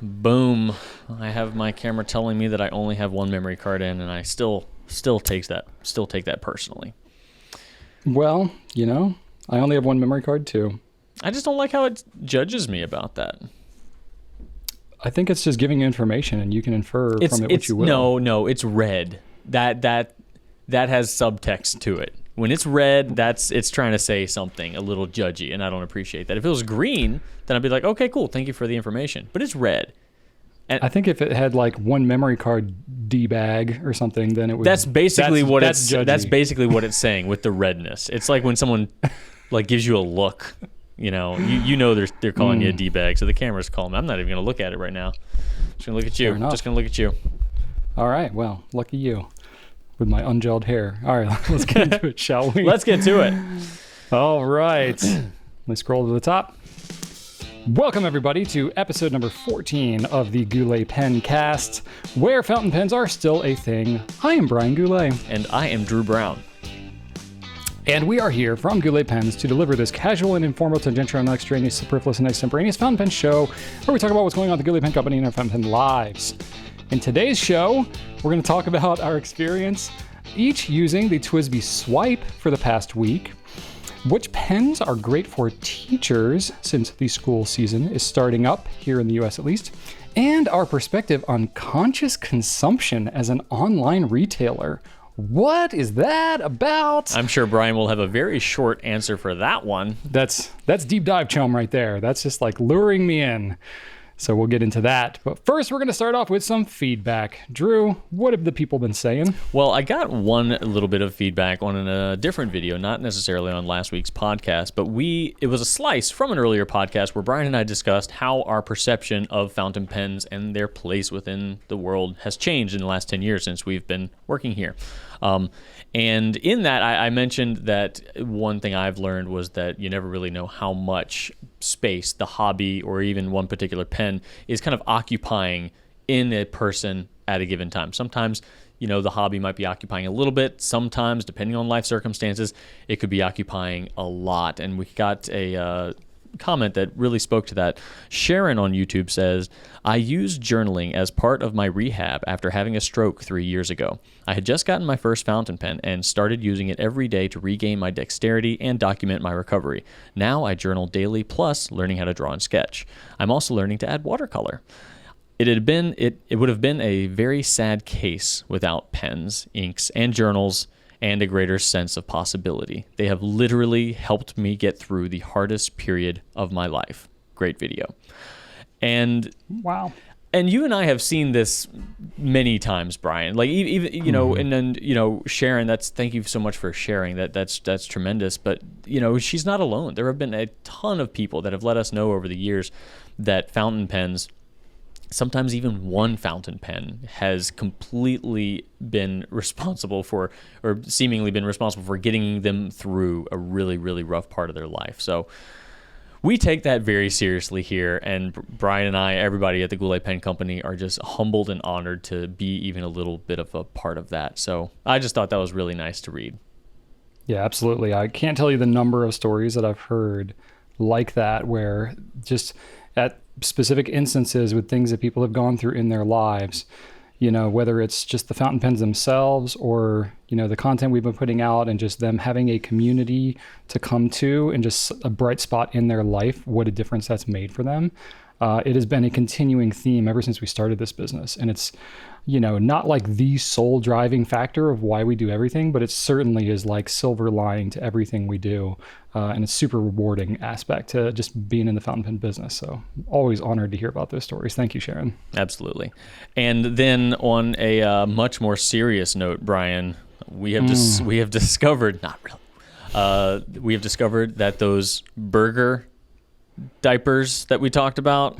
Boom. I have my camera telling me that I only have one memory card in, and I still take that personally. Well, I only have one memory card too. I just don't like how it judges me about that. I think it's just giving you information, and you can infer from it what you will. No, it's red. That has subtext to it. When it's red, it's trying to say something a little judgy, and I don't appreciate that. If it was green, then I'd be like, okay, cool, thank you for the information. But it's red. And I think if it had like one memory card D-bag or something, then it would. That's basically what it's saying with the redness. It's like when someone like gives you a look, they're calling you a D-bag, so the camera's calling me. I'm not even gonna look at it right now. Just gonna look at you. Just gonna look at you. All right. Well, lucky you. With my ungelled hair. All right, let's get into it, shall we? Let's get to it. All right. Let's scroll to the top. Welcome, everybody, to episode number 14 of the Goulet Pencast, where fountain pens are still a thing. I am Brian Goulet. And I am Drew Brown. And we are here from Goulet Pens to deliver this casual and informal, tangential, and extraneous, superfluous, and extemporaneous fountain pen show, where we talk about what's going on at the Goulet Pen Company and our fountain pen lives. In today's show, we're going to talk about our experience each using the TWSBI SWIPE for the past week, which pens are great for teachers since the school season is starting up, here in the US at least, and our perspective on conscious consumption as an online retailer. What is that about? I'm sure Brian will have a very short answer for that one. That's deep dive chum right there. That's just like luring me in. So we'll get into that. But first, we're going to start off with some feedback. Drew, what have the people been saying? Well, I got one little bit of feedback on a different video, not necessarily on last week's podcast, but it was a slice from an earlier podcast where Brian and I discussed how our perception of fountain pens and their place within the world has changed in the last 10 years since we've been working here. And in that, I mentioned that one thing I've learned was that you never really know how much space the hobby or even one particular pen is kind of occupying in a person at a given time. Sometimes, the hobby might be occupying a little bit. Sometimes, depending on life circumstances, it could be occupying a lot. And we got a comment that really spoke to that. Sharon on YouTube says, I used journaling as part of my rehab after having a stroke 3 years ago. I had just gotten my first fountain pen and started using it every day to regain my dexterity and document my recovery. Now I journal daily, plus learning how to draw and sketch. I'm also learning to add watercolor. It would have been a very sad case without pens, inks, and journals, and a greater sense of possibility. They have literally helped me get through the hardest period of my life. Great video. And wow. And you and I have seen this many times, Brian. Like even and then Sharon. Thank you so much for sharing that. That's tremendous. But she's not alone. There have been a ton of people that have let us know over the years that fountain pens, sometimes even one fountain pen, has completely been responsible for, or seemingly been responsible for, getting them through a really, really rough part of their life. So we take that very seriously here, and Brian and I, everybody at the Goulet Pen Company, are just humbled and honored to be even a little bit of a part of that. So I just thought that was really nice to read. Yeah, absolutely. I can't tell you the number of stories that I've heard like that, where just at specific instances with things that people have gone through in their lives, whether it's just the fountain pens themselves or, the content we've been putting out and just them having a community to come to and just a bright spot in their life, what a difference that's made for them. It has been a continuing theme ever since we started this business. And it's, not like the sole driving factor of why we do everything, but it certainly is like silver lining to everything we do. And it's super rewarding aspect to just being in the fountain pen business. So always honored to hear about those stories. Thank you, Sharon. Absolutely. And then on a much more serious note, Brian, we have discovered, not really, we have discovered that those burger diapers that we talked about,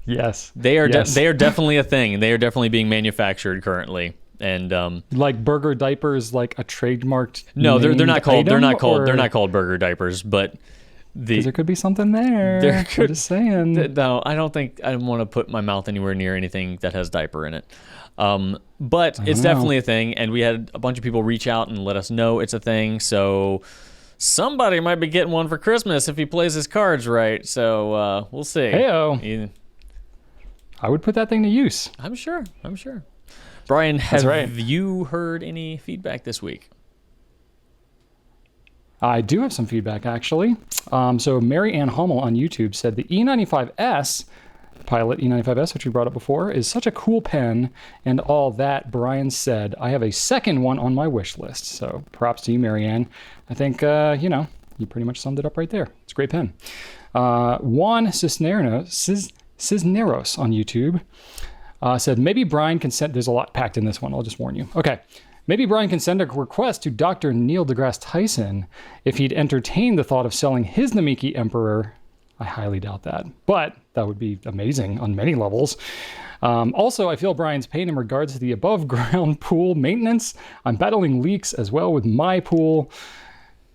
yes, they are definitely a thing. They are definitely being manufactured currently. And like burger diapers, like a trademarked. No, they're not called. They're not called burger diapers. But there could be something there. I'm just saying. No, I don't think I want to put my mouth anywhere near anything that has diaper in it. But it's definitely a thing, and we had a bunch of people reach out and let us know it's a thing. So somebody might be getting one for Christmas if he plays his cards right. So we'll see. Heyo. I would put that thing to use. I'm sure. Brian, have right. you heard any feedback this week? I do have some feedback, actually. So Mary Ann Hummel on YouTube said the E95S, Pilot E95S, which we brought up before, is such a cool pen, and all that Brian said. I have a second one on my wish list. So props to you, Mary Ann. I think, you pretty much summed it up right there. It's a great pen. Juan Cisneros on YouTube said, maybe Brian can send, there's a lot packed in this one, I'll just warn you. Okay. Maybe Brian can send a request to Dr. Neil deGrasse Tyson if he'd entertain the thought of selling his Namiki Emperor. I highly doubt that, but that would be amazing on many levels. Also, I feel Brian's pain in regards to the above ground pool maintenance. I'm battling leaks as well with my pool.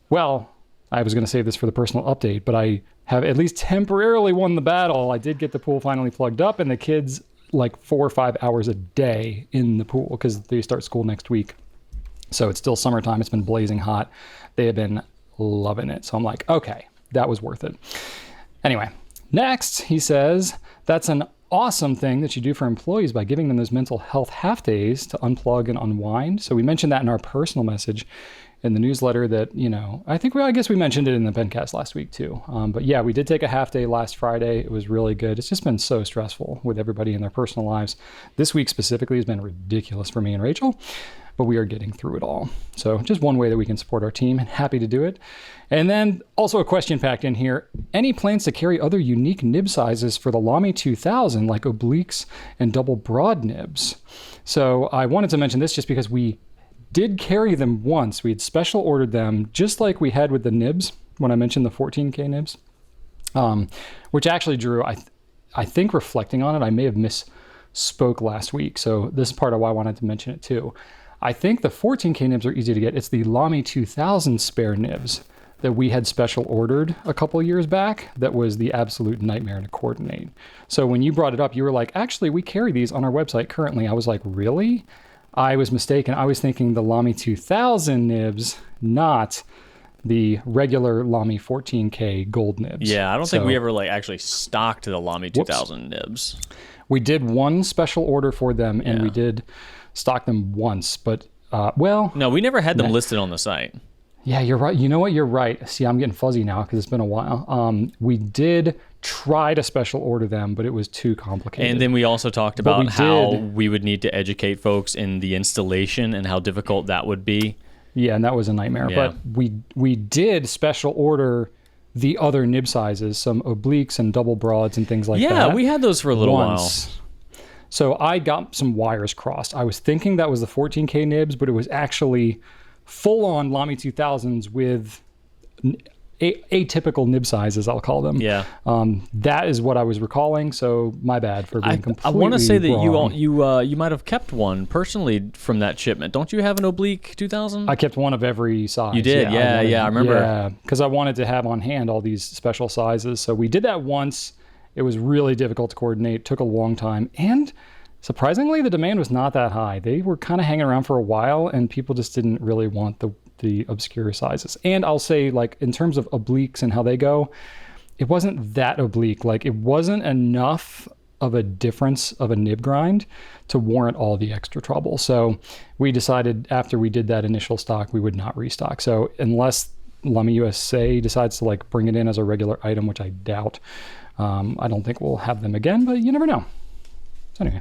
Well, I was going to save this for the personal update, but I have at least temporarily won the battle. I did get the pool finally plugged up, and the kids like 4 or 5 hours a day in the pool because they start school next week. So it's still summertime. It's been blazing hot. They have been loving it. So I'm like, okay, that was worth it. Anyway, next he says, that's an awesome thing that you do for employees by giving them those mental health half days to unplug and unwind. So we mentioned that in our personal message in the newsletter that, I guess we mentioned it in the Pencast last week too. But yeah, we did take a half day last Friday. It was really good. It's just been so stressful with everybody in their personal lives. This week specifically has been ridiculous for me and Rachel, but we are getting through it all. So just one way that we can support our team, and happy to do it. And then also a question packed in here. Any plans to carry other unique nib sizes for the Lamy 2000, like obliques and double broad nibs? So I wanted to mention this just because we did carry them once. We had special ordered them, just like we had with the nibs when I mentioned the 14K nibs, which actually, Drew, I think reflecting on it, I may have misspoke last week. So this is part of why I wanted to mention it too. I think the 14K nibs are easy to get. It's the Lamy 2000 spare nibs that we had special ordered a couple years back that was the absolute nightmare to coordinate. So when you brought it up, you were like, actually, we carry these on our website currently. I was like, really? I was mistaken. I was thinking the Lamy 2000 nibs, not the regular Lamy 14K gold nibs. Yeah, I don't think we ever actually stocked the Lamy 2000 nibs. We did one special order for them, and we did stock them once, but no, we never had them listed on the site. Yeah, you're right. You know what? You're right. See, I'm getting fuzzy now because it's been a while. We did try to special order them, but it was too complicated. And then we also talked about how we would need to educate folks in the installation and how difficult that would be. Yeah, and that was a nightmare. Yeah. But we did special order the other nib sizes, some obliques and double broads and things like that. Yeah, we had those for a little while. So I got some wires crossed. I was thinking that was the 14K nibs, but it was actually full-on Lamy 2000s with atypical nib sizes, I'll call them. Yeah. That is what I was recalling, so my bad for being completely I want to say that wrong. you might have kept one personally from that shipment. Don't you have an oblique 2000? I kept one of every size. You did? Yeah, I remember. Yeah, because I wanted to have on hand all these special sizes. So we did that once. It was really difficult to coordinate, took a long time, and surprisingly, the demand was not that high. They were kind of hanging around for a while, and people just didn't really want the obscure sizes. And I'll say, in terms of obliques and how they go, it wasn't that oblique. It wasn't enough of a difference of a nib grind to warrant all the extra trouble. So we decided after we did that initial stock, we would not restock. So unless Lamy USA decides to bring it in as a regular item, which I doubt, I don't think we'll have them again, but you never know. So anyway,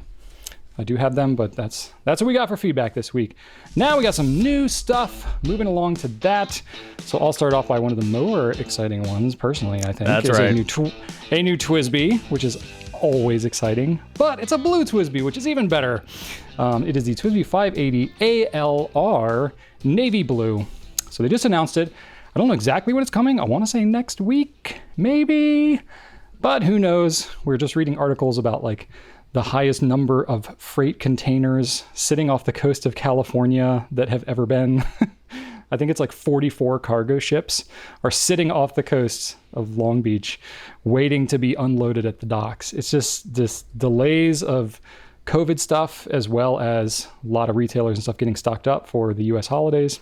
I do have them, but that's what we got for feedback this week. Now we got some new stuff. Moving along to that. So I'll start off by one of the more exciting ones, personally, I think. That's right. A new TWSBI, which is always exciting, but it's a blue TWSBI, which is even better. It is the TWSBI 580 ALR Navy Blue. So they just announced it. I don't know exactly when it's coming. I want to say next week, maybe. But who knows? We're just reading articles about the highest number of freight containers sitting off the coast of California that have ever been. I think it's 44 cargo ships are sitting off the coast of Long Beach waiting to be unloaded at the docks. It's just this delays of COVID stuff, as well as a lot of retailers and stuff getting stocked up for the US holidays.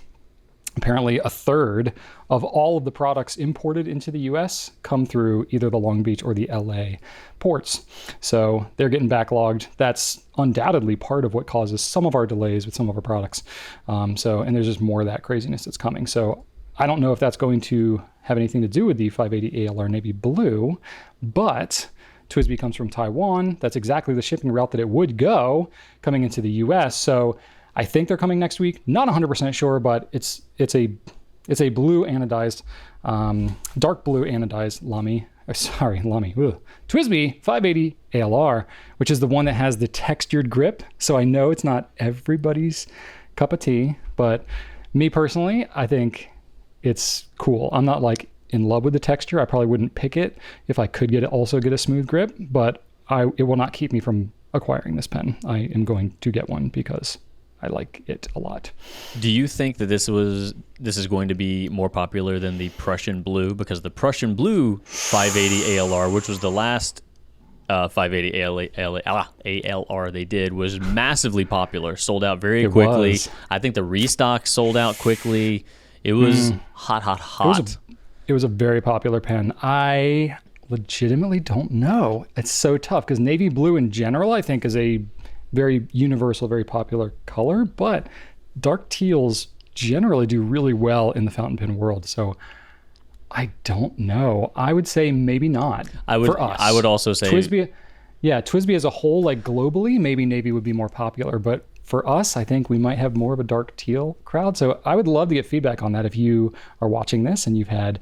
apparently a third of all of the products imported into the US come through either the Long Beach or the LA ports. So they're getting backlogged. That's undoubtedly part of what causes some of our delays with some of our products. And there's just more of that craziness that's coming. So I don't know if that's going to have anything to do with the 580 ALR navy blue, but TWSBI comes from Taiwan. That's exactly the shipping route that it would go coming into the US. So I think they're coming next week. Not 100% sure, but it's a blue anodized, dark blue anodized Lamy. TWSBI 580 ALR, which is the one that has the textured grip. So I know it's not everybody's cup of tea, but me personally, I think it's cool. I'm not like in love with the texture. I probably wouldn't pick it if I could also get a smooth grip, but it will not keep me from acquiring this pen. I am going to get one because I like it a lot. Do you think that this is going to be more popular than the Prussian Blue? Because the Prussian Blue 580 ALR, which was the last 580 ALR they did, was massively popular, sold out very quickly. I think the restock sold out quickly. It was hot. It was a very popular pen. I legitimately don't know. It's so tough because navy blue in general, I think, is a very universal, very popular color, but dark teals generally do really well in the fountain pen world. So I don't know. I would say maybe not for us. I would also say TWSBI as a whole, like globally, maybe navy would be more popular, but for us, I think we might have more of a dark teal crowd. So I would love to get feedback on that. If you are watching this and you've had,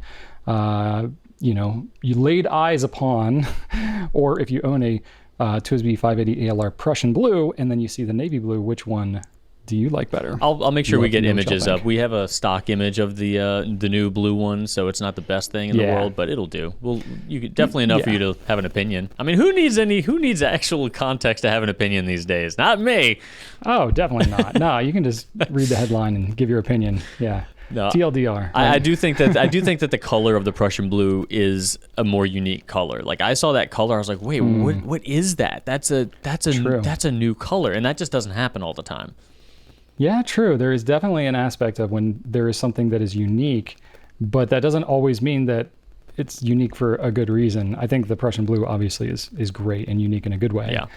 you laid eyes upon, or if you own a TWSBI 580 ALR Prussian Blue, and then you see the navy blue, which one do you like better? I'll make sure we get images up. We have a stock image of the new blue one, so it's not the best thing in the world, but it'll do. Definitely enough for you to have an opinion. I mean, who needs actual context to have an opinion these days? Not me. Oh, definitely not. No, you can just read the headline and give your opinion. Yeah. No, TLDR. I do think that the color of the Prussian Blue is a more unique color. Like I saw that color, I was like, wait, what is that? That's a new color, and that just doesn't happen all the time. Yeah, true. There is definitely an aspect of when there is something that is unique, but that doesn't always mean that it's unique for a good reason. I think the Prussian Blue obviously is great and unique in a good way. Yeah.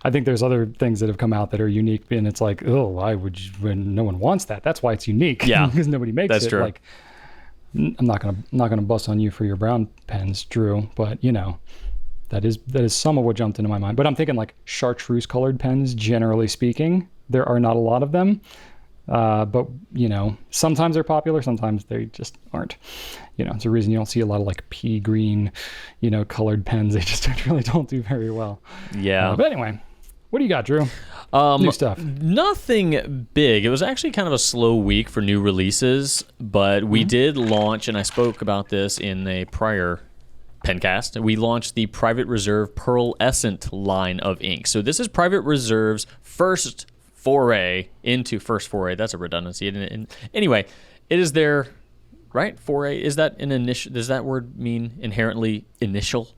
I think there's other things that have come out that are unique, and it's like, oh, why would you, when no one wants that? That's why it's unique. Yeah, because nobody makes that's it. True. Like, I'm not gonna bust on you for your brown pens, Drew, but that is some of what jumped into my mind. But I'm thinking like chartreuse colored pens. Generally speaking, there are not a lot of them, but sometimes they're popular, sometimes they just aren't. It's a reason you don't see a lot of like pea green, colored pens. They just really don't do very well. Yeah. But anyway. What do you got, Drew? New stuff. Nothing big. It was actually kind of a slow week for new releases, but we did launch, and I spoke about this in a prior Pencast. We launched the Private Reserve Pearlescent line of ink. So this is Private Reserve's first foray. That's a redundancy. Anyway, it is their right foray. Is that an initial? Does that word mean inherently initial?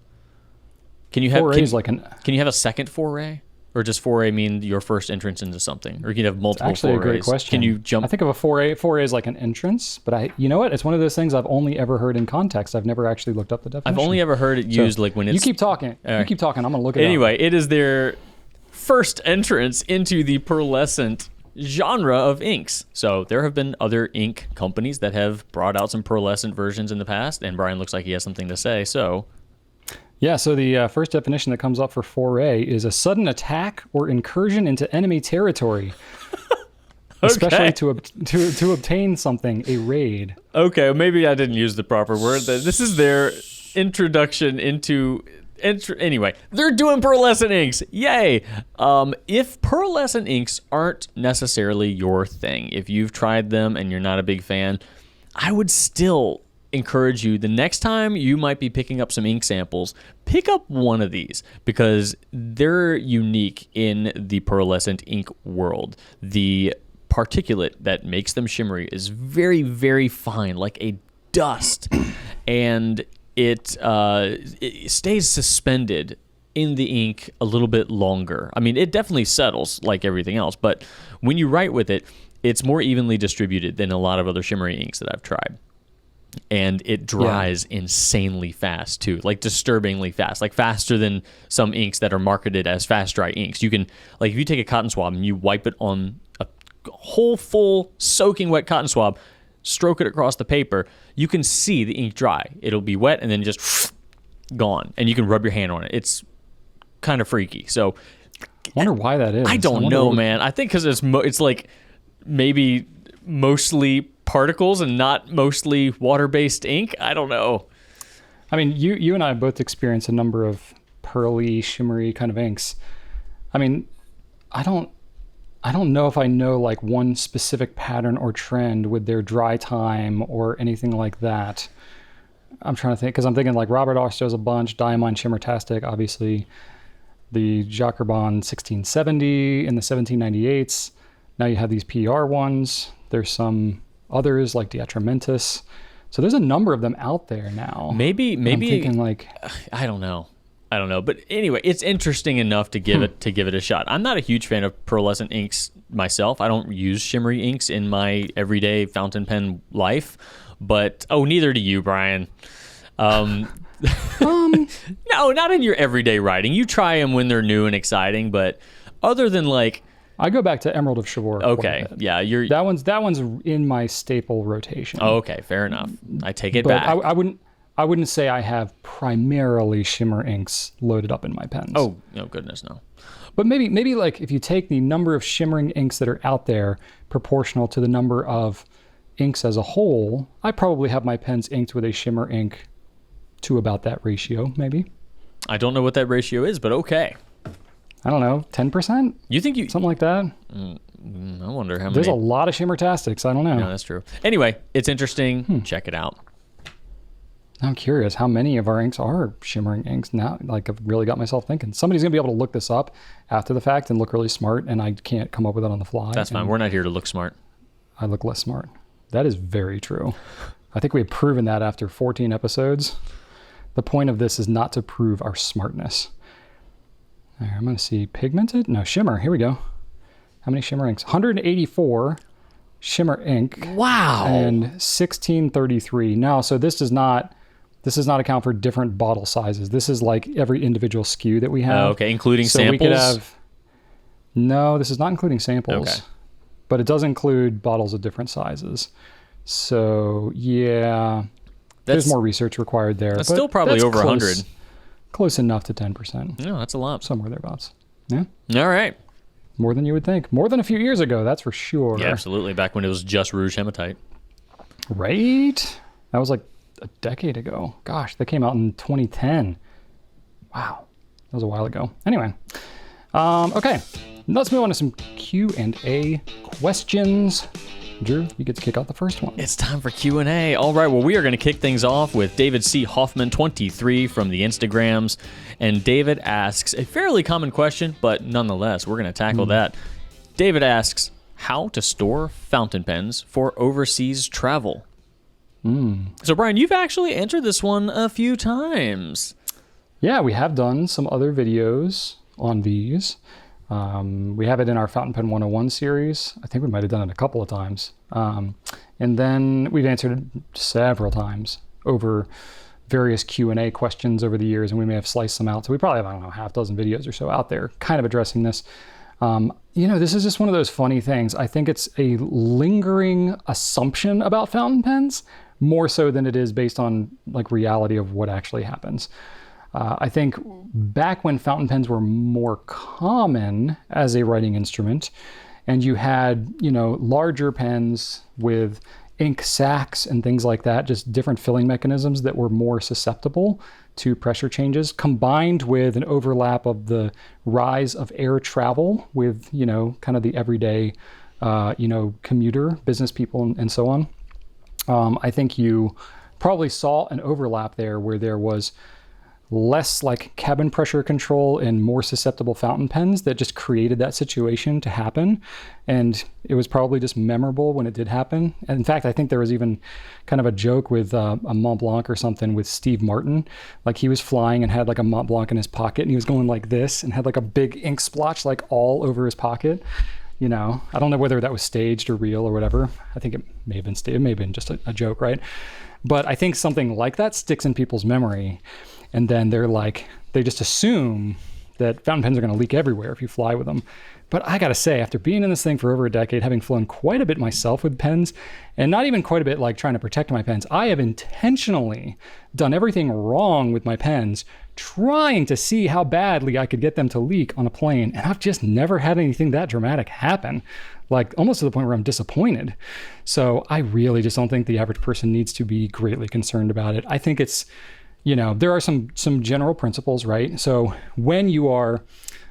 Can you have Can you have a second foray? Or does foray mean your first entrance into something? Or you can have multiple forays? Actually, forays. A great question. Can you jump? I think of a foray. Foray is like an entrance, but you know what? It's one of those things I've only ever heard in context. I've never actually looked up the definition. I've only ever heard it used like when it's... You keep talking. You keep talking. I'm going to look it up. Anyway, it is their first entrance into the pearlescent genre of inks. So there have been other ink companies that have brought out some pearlescent versions in the past, and Brian looks like he has something to say, so... Yeah, so the first definition that comes up for foray is a sudden attack or incursion into enemy territory, especially to obtain something, a raid. Okay, maybe I didn't use the proper word. This is their introduction into... Anyway, they're doing pearlescent inks. Yay! If pearlescent inks aren't necessarily your thing, if you've tried them and you're not a big fan, I would still... encourage you the next time you might be picking up some ink samples, pick up one of these because they're unique in the pearlescent ink world. The particulate that makes them shimmery is very, very fine, like a dust, and it stays suspended in the ink a little bit longer. I mean, it definitely settles like everything else, but when you write with it, it's more evenly distributed than a lot of other shimmery inks that I've tried. And it dries insanely fast too, like disturbingly fast, like faster than some inks that are marketed as fast dry inks. You can, like, if you take a cotton swab and you wipe it on a whole full soaking wet cotton swab, stroke it across the paper, you can see the ink dry. It'll be wet and then just gone, and you can rub your hand on it. It's kind of freaky. So I wonder why that is. I don't know, man. I think because it's like maybe mostly particles and not mostly water-based ink. I don't know. I mean, you and I both experienced a number of pearly, shimmery kind of inks. I mean, I don't know if I know like one specific pattern or trend with their dry time or anything like that. I'm trying to think, because I'm thinking like Robert Osh does a bunch, Diamond Shimmertastic, obviously, the Jacques Herbin 1670 and the 1798s. Now you have these PR ones. There's some others like Diatramentis. So there's a number of them out there now. Maybe I'm thinking like, I don't know. But anyway, it's interesting enough to give it a shot. I'm not a huge fan of pearlescent inks myself. I don't use shimmery inks in my everyday fountain pen life. But neither do you, Brian. No, not in your everyday writing. You try them when they're new and exciting, but other than like, I go back to Emerald of Chivor. Okay, yeah, that one's in my staple rotation. Oh, okay, fair enough. I take it but back. I wouldn't say I have primarily shimmer inks loaded up in my pens. Oh, no, goodness, no. But maybe like if you take the number of shimmering inks that are out there proportional to the number of inks as a whole, I probably have my pens inked with a shimmer ink to about that ratio, maybe. I don't know what that ratio is, but okay. I don't know, 10%? You think you... Something like that? I wonder how many... There's a lot of Shimmertastics. I don't know. No, that's true. Anyway, it's interesting. Check it out. I'm curious how many of our inks are shimmering inks now. Like, I've really got myself thinking. Somebody's going to be able to look this up after the fact and look really smart, and I can't come up with it on the fly. That's fine. We're not here to look smart. I look less smart. That is very true. I think we've proven that after 14 episodes. The point of this is not to prove our smartness. All right, I'm going to see pigmented. No, shimmer. Here we go. How many shimmer inks? 184 shimmer ink. Wow. And 1633. Now, so this does not account for different bottle sizes. This is like every individual SKU that we have. Oh, okay, including so samples? We could have... No, this is not including samples. Okay. But it does include bottles of different sizes. So, yeah, there's more research required there. That's still probably over 100. Close enough to 10%. No, that's a lot. Somewhere thereabouts. Yeah. All right. More than you would think. More than a few years ago, that's for sure. Yeah, absolutely. Back when it was just rouge hematite. Right? That was like a decade ago. Gosh, that came out in 2010. Wow. That was a while ago. Anyway. Okay. Let's move on to some Q&A questions. Drew, you get to kick out the first one. It's time for Q&A. All right, well, we are going to kick things off with David C. Hoffman 23 from the Instagrams. And David asks a fairly common question, but nonetheless, we're going to tackle that. David asks, how to store fountain pens for overseas travel. So, Brian, you've actually answered this one a few times. Yeah, we have done some other videos on these. We have it in our Fountain Pen 101 series. I think we might have done it a couple of times. And then we've answered it several times over various Q&A questions over the years, and we may have sliced them out. So we probably have, I don't know, half dozen videos or so out there kind of addressing this. This is just one of those funny things. I think it's a lingering assumption about fountain pens, more so than it is based on like reality of what actually happens. I think back when fountain pens were more common as a writing instrument, and you had, larger pens with ink sacs and things like that, just different filling mechanisms that were more susceptible to pressure changes, combined with an overlap of the rise of air travel with, kind of the everyday, commuter, business people and so on. I think you probably saw an overlap there where there was less like cabin pressure control and more susceptible fountain pens that just created that situation to happen. And it was probably just memorable when it did happen. And in fact, I think there was even kind of a joke with a Mont Blanc or something with Steve Martin. Like he was flying and had like a Mont Blanc in his pocket and he was going like this and had like a big ink splotch like all over his pocket. You know, I don't know whether that was staged or real or whatever. I think it may have been staged. It may have been just a joke, right? But I think something like that sticks in people's memory. And then they just assume that fountain pens are going to leak everywhere if you fly with them. But I got to say, after being in this thing for over a decade, having flown quite a bit myself with pens, and not even quite a bit like trying to protect my pens, I have intentionally done everything wrong with my pens, trying to see how badly I could get them to leak on a plane. And I've just never had anything that dramatic happen, like almost to the point where I'm disappointed. So I really just don't think the average person needs to be greatly concerned about it. I think it's, you know, there are some general principles, right? So when you are,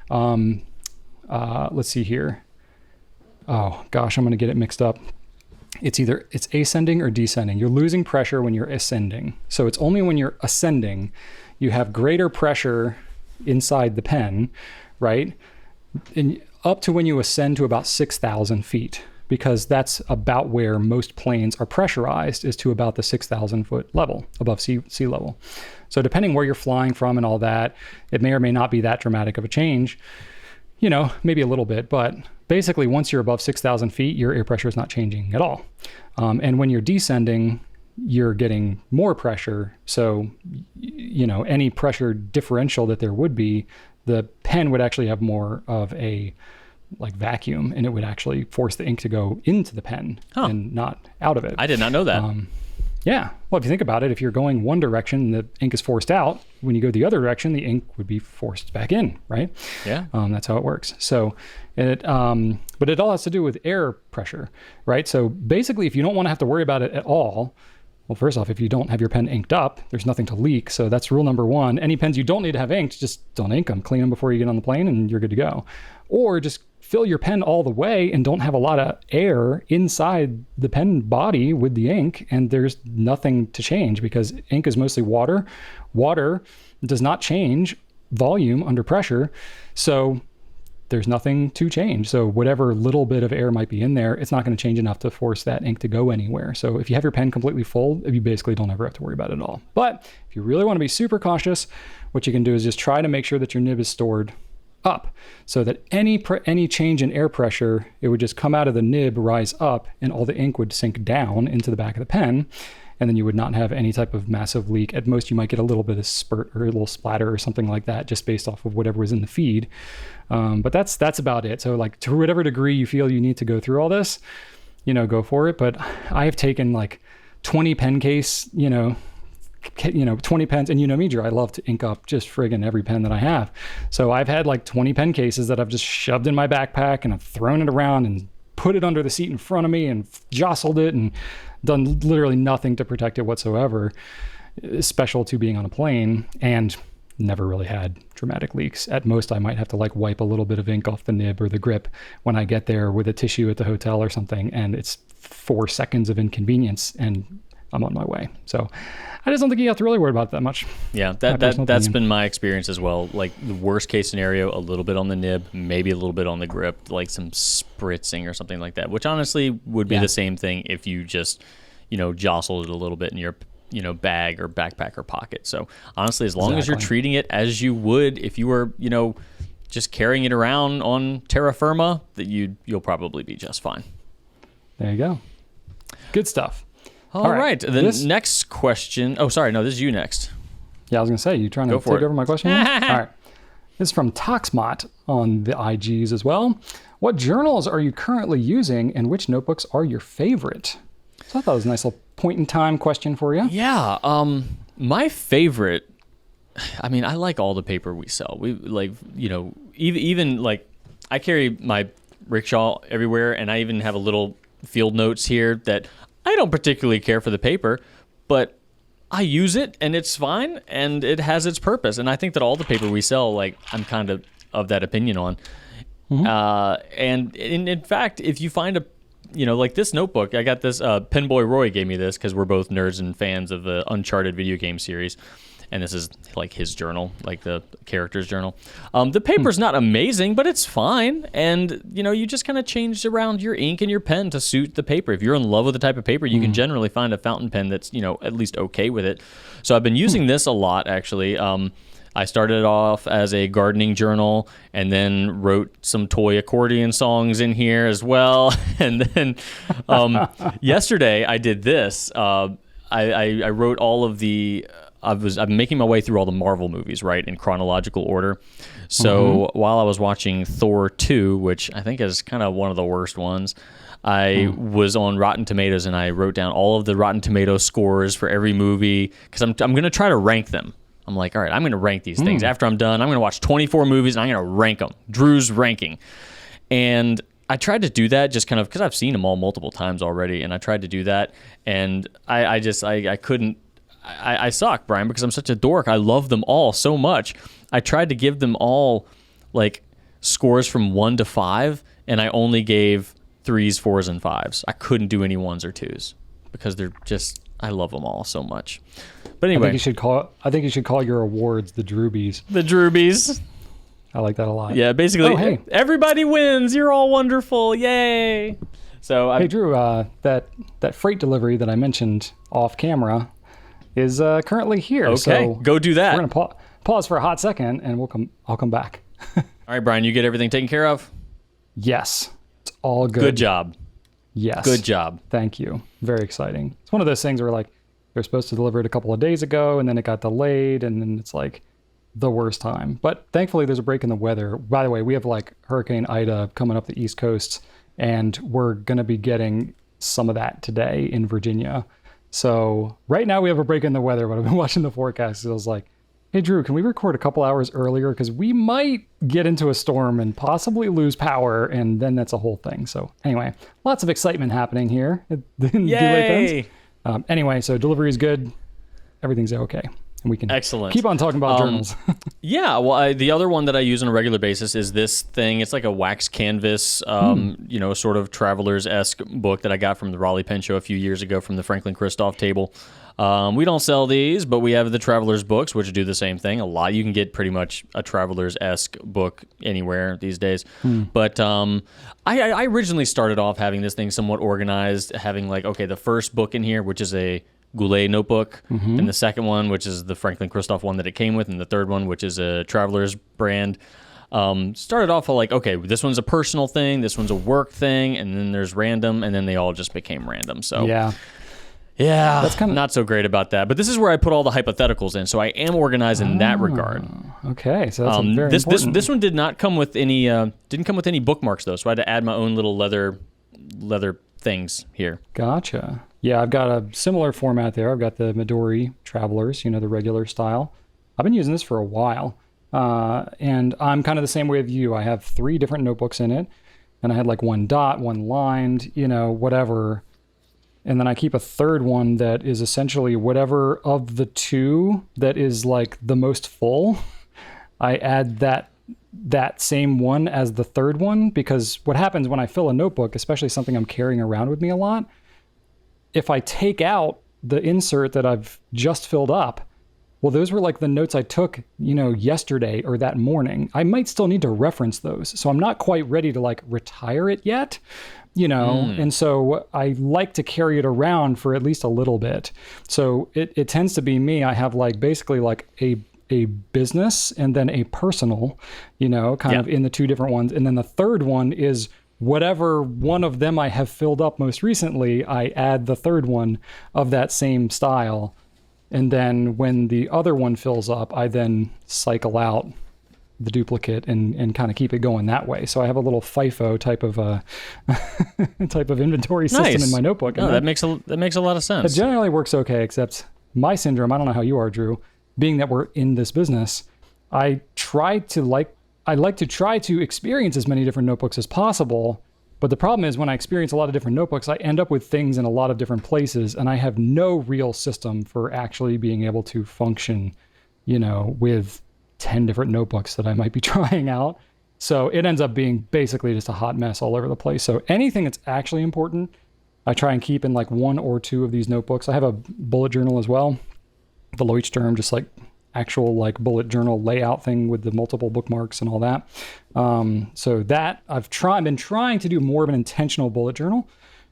let's see here. Oh gosh, I'm going to get it mixed up. It's ascending or descending. You're losing pressure when you're ascending. So it's only when you're ascending, you have greater pressure inside the pen, right? And up to when you ascend to about 6,000 feet, because that's about where most planes are pressurized, is to about the 6,000 foot level above sea level. So depending where you're flying from and all that, it may or may not be that dramatic of a change. You know, maybe a little bit, but basically once you're above 6,000 feet, your air pressure is not changing at all. And when you're descending, you're getting more pressure. So, you know, any pressure differential that there would be, the pen would actually have more of a like vacuum, and it would actually force the ink to go into the pen and not out of it. I did not know that. Yeah. Well, if you think about it, if you're going one direction, the ink is forced out. When you go the other direction, the ink would be forced back in, right? Yeah. That's how it works. So but it all has to do with air pressure, right? So basically, if you don't want to have to worry about it at all, well, first off, if you don't have your pen inked up, there's nothing to leak. So that's rule number one. Any pens you don't need to have inked, just don't ink them. Clean them before you get on the plane and you're good to go. Or just fill your pen all the way and don't have a lot of air inside the pen body with the ink, and there's nothing to change because ink is mostly water. Water does not change volume under pressure, so there's nothing to change. So whatever little bit of air might be in there, it's not going to change enough to force that ink to go anywhere. So if you have your pen completely full, you basically don't ever have to worry about it at all. But if you really want to be super cautious, what you can do is just try to make sure that your nib is stored up, so that any change in air pressure, it would just come out of the nib, rise up, and all the ink would sink down into the back of the pen, and then you would not have any type of massive leak. At most, you might get a little bit of spurt or a little splatter or something like that, just based off of whatever was in the feed. But that's about it. So like, to whatever degree you feel you need to go through all this, you know, go for it. But I have taken like 20 pen case, 20 pens, and you know me, Drew, I love to ink up just friggin' every pen that I have. So I've had like 20 pen cases that I've just shoved in my backpack, and I've thrown it around and put it under the seat in front of me and jostled it and done literally nothing to protect it whatsoever, special to being on a plane, and never really had dramatic leaks. At most, I might have to like wipe a little bit of ink off the nib or the grip when I get there with a tissue at the hotel or something, and it's 4 seconds of inconvenience and I'm on my way. So I just don't think you have to really worry about it that much. Yeah, that's been my experience as well. Like the worst case scenario, a little bit on the nib, maybe a little bit on the grip, like some spritzing or something like that, which honestly would be the same thing if you just, jostled it a little bit in your, bag or backpack or pocket. So honestly, as long as you're treating it as you would if you were, just carrying it around on terra firma, that you'll probably be just fine. There you go. Good stuff. All right. The next question. Oh, sorry. No, this is you next. Yeah, I was going to say, you trying to take over my question? All right. This is from Toxmot on the IGs as well. What journals are you currently using, and which notebooks are your favorite? So I thought that was a nice little point in time question for you. Yeah. My favorite, I mean, I like all the paper we sell. We even like I carry my rickshaw everywhere, and I even have a little field notes here that I don't particularly care for the paper, but I use it and it's fine and it has its purpose. And I think that all the paper we sell, like, I'm kind of that opinion on. Mm-hmm. And in fact, if you find like this notebook, I got this, Penboy Roy gave me this because we're both nerds and fans of the Uncharted video game series. And this is like his journal, like the character's journal. The paper's not amazing, but it's fine. And, you just kind of change around your ink and your pen to suit the paper. If you're in love with the type of paper, you can generally find a fountain pen that's, at least okay with it. So I've been using this a lot, actually. I started off as a gardening journal and then wrote some toy accordion songs in here as well. And then yesterday I did this. I wrote all of the... I'm making my way through all the Marvel movies, right, in chronological order. So while I was watching Thor 2, which I think is kind of one of the worst ones, I was on Rotten Tomatoes and I wrote down all of the Rotten Tomatoes scores for every movie because I'm going to try to rank them. I'm like, all right, I'm going to rank these things. After I'm done, I'm going to watch 24 movies and I'm going to rank them. Drew's ranking. And I tried to do that just kind of because I've seen them all multiple times already, and I tried to do that, and I couldn't. I suck, Brian, because I'm such a dork. I love them all so much. I tried to give them all like scores from 1 to 5, and I only gave 3s, 4s, and 5s. I couldn't do any 1s or 2s because they're just, I love them all so much. But anyway, I think you should call your awards the Drewbies. The Drewbies. I like that a lot. Yeah, basically, everybody wins. You're all wonderful. Yay. So hey, Drew, that freight delivery that I mentioned off camera is currently here. Okay, so go do that. We're gonna pause for a hot second, and I'll come back. All right, Brian, you get everything taken care of? Yes, it's all good. Good job. Yes. Good job. Thank you. Very exciting. It's one of those things where like they're supposed to deliver it a couple of days ago, and then it got delayed, and then it's like the worst time. But thankfully, there's a break in the weather. By the way, we have like Hurricane Ida coming up the East Coast, and we're gonna be getting some of that today in Virginia. So right now we have a break in the weather, but I've been watching the forecast. So I was like, hey, Drew, can we record a couple hours earlier? Because we might get into a storm and possibly lose power, and then that's a whole thing. So anyway, lots of excitement happening here. Yay! Anyway, so delivery is good. Everything's okay. And we can Excellent. keep on talking about journals. Yeah, well, the other one that I use on a regular basis is this thing. It's like a wax canvas, sort of traveler's-esque book that I got from the Raleigh Pen Show a few years ago from the Franklin Christoph table. We don't sell these, but we have the traveler's books, which do the same thing. A lot. You can get pretty much a traveler's-esque book anywhere these days. But I originally started off having this thing somewhat organized, having like, okay, the first book in here, which is a Goulet notebook, and the second one, which is the Franklin Christoph one that it came with, and the third one, which is a Traveler's brand. Started off like, okay, this one's a personal thing, this one's a work thing, and then there's random, and then they all just became random. So yeah, that's kind of not so great about that. But this is where I put all the hypotheticals in, so I am organized in that regard. Okay, so that's very important. This one did not come with any didn't come with any bookmarks though, so I had to add my own little leather things here. Gotcha. Yeah, I've got a similar format there. I've got the Midori Travelers, the regular style. I've been using this for a while, and I'm kind of the same way with you. I have 3 different notebooks in it, and I had like 1 dot, 1 lined, whatever. And then I keep a third one that is essentially whatever of the 2 that is like the most full. I add that same one as the third one, because what happens when I fill a notebook, especially something I'm carrying around with me a lot, if I take out the insert that I've just filled up, well, those were like the notes I took, yesterday or that morning. I might still need to reference those. So I'm not quite ready to like retire it yet, and so I like to carry it around for at least a little bit. So it tends to be me. I have like basically like a business and then a personal, kind of in the 2 different ones. And then the third one is whatever one of them I have filled up most recently, I add the third one of that same style. And then when the other one fills up, I then cycle out the duplicate and kind of keep it going that way. So I have a little FIFO type of inventory system in my notebook. No, that makes a lot of sense. It generally works okay, except my syndrome, I don't know how you are, Drew, being that we're in this business, I like to try to experience as many different notebooks as possible. But the problem is when I experience a lot of different notebooks, I end up with things in a lot of different places, and I have no real system for actually being able to function, with 10 different notebooks that I might be trying out. So it ends up being basically just a hot mess all over the place. So anything that's actually important, I try and keep in like 1 or 2 of these notebooks. I have a bullet journal as well, the Leuchtturm, just like actual like bullet journal layout thing with the multiple bookmarks and all that. So that I've been trying to do more of an intentional bullet journal,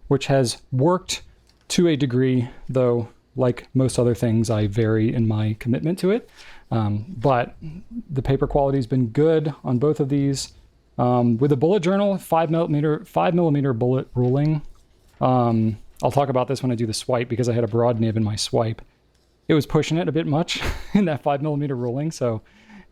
which has worked to a degree, though like most other things, I vary in my commitment to it. But the paper quality has been good on both of these. With a bullet journal, 5mm bullet ruling. I'll talk about this when I do the swipe because I had a broad nib in my swipe. It was pushing it a bit much in that 5mm ruling. So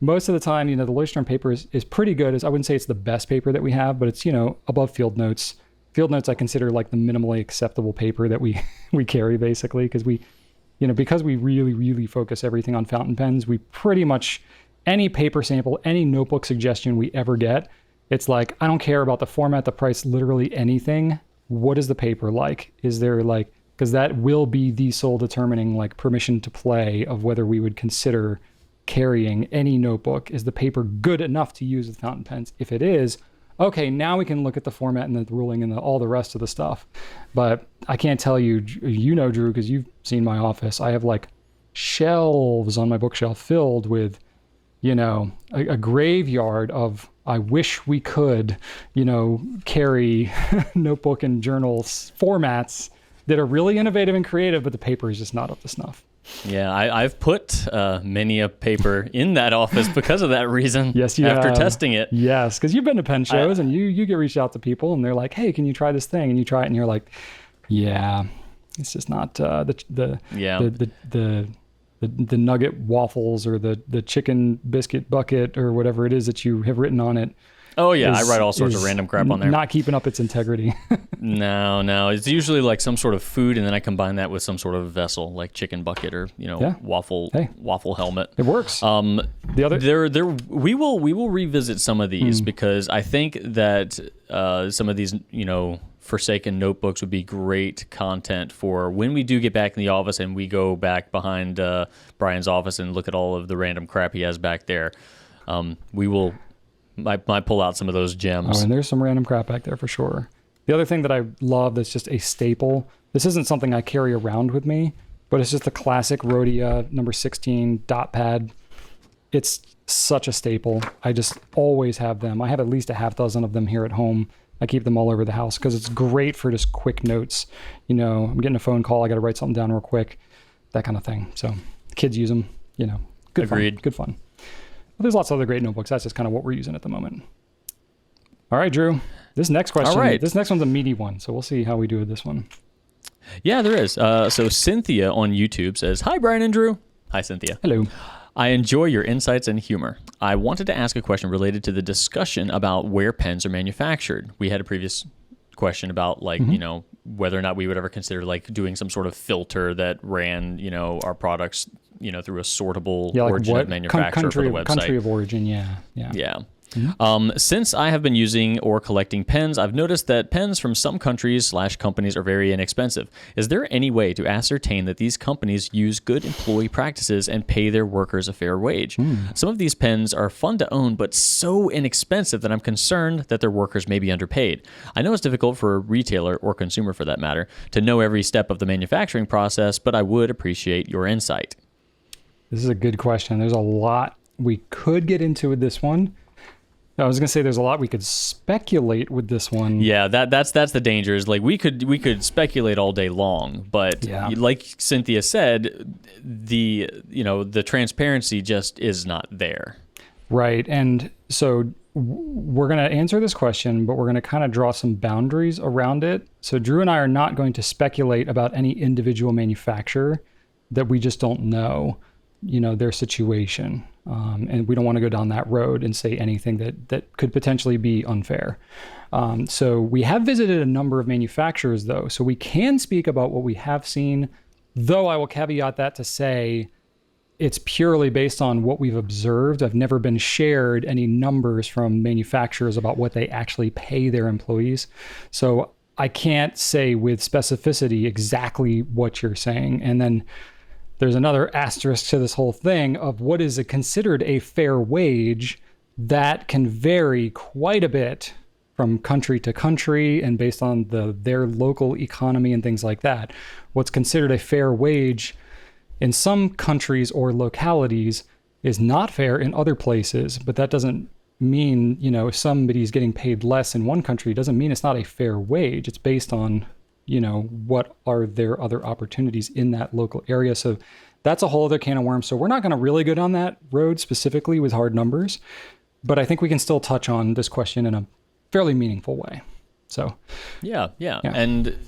most of the time, the Leuchtturm paper is pretty good. I wouldn't say it's the best paper that we have, but it's, above Field Notes. Field Notes I consider like the minimally acceptable paper that we carry basically, because because we really, really focus everything on fountain pens, we pretty much, any paper sample, any notebook suggestion we ever get, it's like, I don't care about the format, the price, literally anything. What is the paper like? Is there because that will be the sole determining permission to play of whether we would consider carrying any notebook. Is the paper good enough to use with fountain pens? If it is, okay, now we can look at the format and the ruling and all the rest of the stuff. But I can't tell you, Drew, because you've seen my office. I have shelves on my bookshelf filled with, a graveyard of, I wish we could, carry notebook and journals formats that are really innovative and creative, but the paper is just not up to snuff. Yeah, I've put many a paper in that office because of that reason. Yes, you after have. Testing it. Yes, because you've been to pen shows and you get reached out to people and they're like, hey, can you try this thing? And you try it and you're like, yeah, it's just not the nugget waffles or the chicken biscuit bucket or whatever it is that you have written on it. Oh yeah, I write all sorts of random crap on there. Not keeping up its integrity. No. It's usually some sort of food, and then I combine that with some sort of vessel, like chicken bucket or waffle helmet. It works. The other we will revisit some of these because I think that some of these forsaken notebooks would be great content for when we do get back in the office and we go back behind Brian's office and look at all of the random crap he has back there. We will. Might pull out some of those gems. Oh, and there's some random crap back there for sure. The other thing that I love that's just a staple, this isn't something I carry around with me, but it's just the classic Rhodia number 16 dot pad. It's such a staple. I just always have them. I have at least a half dozen of them here at home. I keep them all over the house because it's great for just quick notes. I'm getting a phone call. I got to write something down real quick, that kind of thing. So kids use them, good Agreed. fun. Good fun. There's lots of other great notebooks. That's just kind of what we're using at the moment. All right, Drew. This next question. All right. This next one's a meaty one, so we'll see how we do with this one. Yeah, there is. So Cynthia on YouTube says, "Hi, Brian and Drew." Hi, Cynthia. Hello. I enjoy your insights and humor. I wanted to ask a question related to the discussion about where pens are manufactured. We had a previous question about whether or not we would ever consider doing some sort of filter that ran our products through a sortable origin of manufacturer for the website. Country of origin, yeah. Mm-hmm. Since I have been using or collecting pens, I've noticed that pens from some countries/companies are very inexpensive. Is there any way to ascertain that these companies use good employee practices and pay their workers a fair wage? Some of these pens are fun to own, but so inexpensive that I'm concerned that their workers may be underpaid. I know it's difficult for a retailer or consumer for that matter to know every step of the manufacturing process, but I would appreciate your insight. This is a good question. There's a lot we could get into with this one. I was going to say there's a lot we could speculate with this one. Yeah, that's the danger is we could speculate all day long, but like Cynthia said, the transparency just is not there. Right. And so we're going to answer this question, but we're going to kind of draw some boundaries around it. So Drew and I are not going to speculate about any individual manufacturer that we just don't know, their situation. And we don't want to go down that road and say anything that could potentially be unfair. So we have visited a number of manufacturers, though, so we can speak about what we have seen, though I will caveat that to say it's purely based on what we've observed. I've never been shared any numbers from manufacturers about what they actually pay their employees. So I can't say with specificity exactly what you're saying. And then there's another asterisk to this whole thing of what is considered a fair wage that can vary quite a bit from country to country and based on their local economy and things like that. What's considered a fair wage in some countries or localities is not fair in other places, but that doesn't mean, if somebody's getting paid less in one country, doesn't mean it's not a fair wage. It's based on what are their other opportunities in that local area. So that's a whole other can of worms. So we're not going to really go down that road specifically with hard numbers, but I think we can still touch on this question in a fairly meaningful way. So yeah. And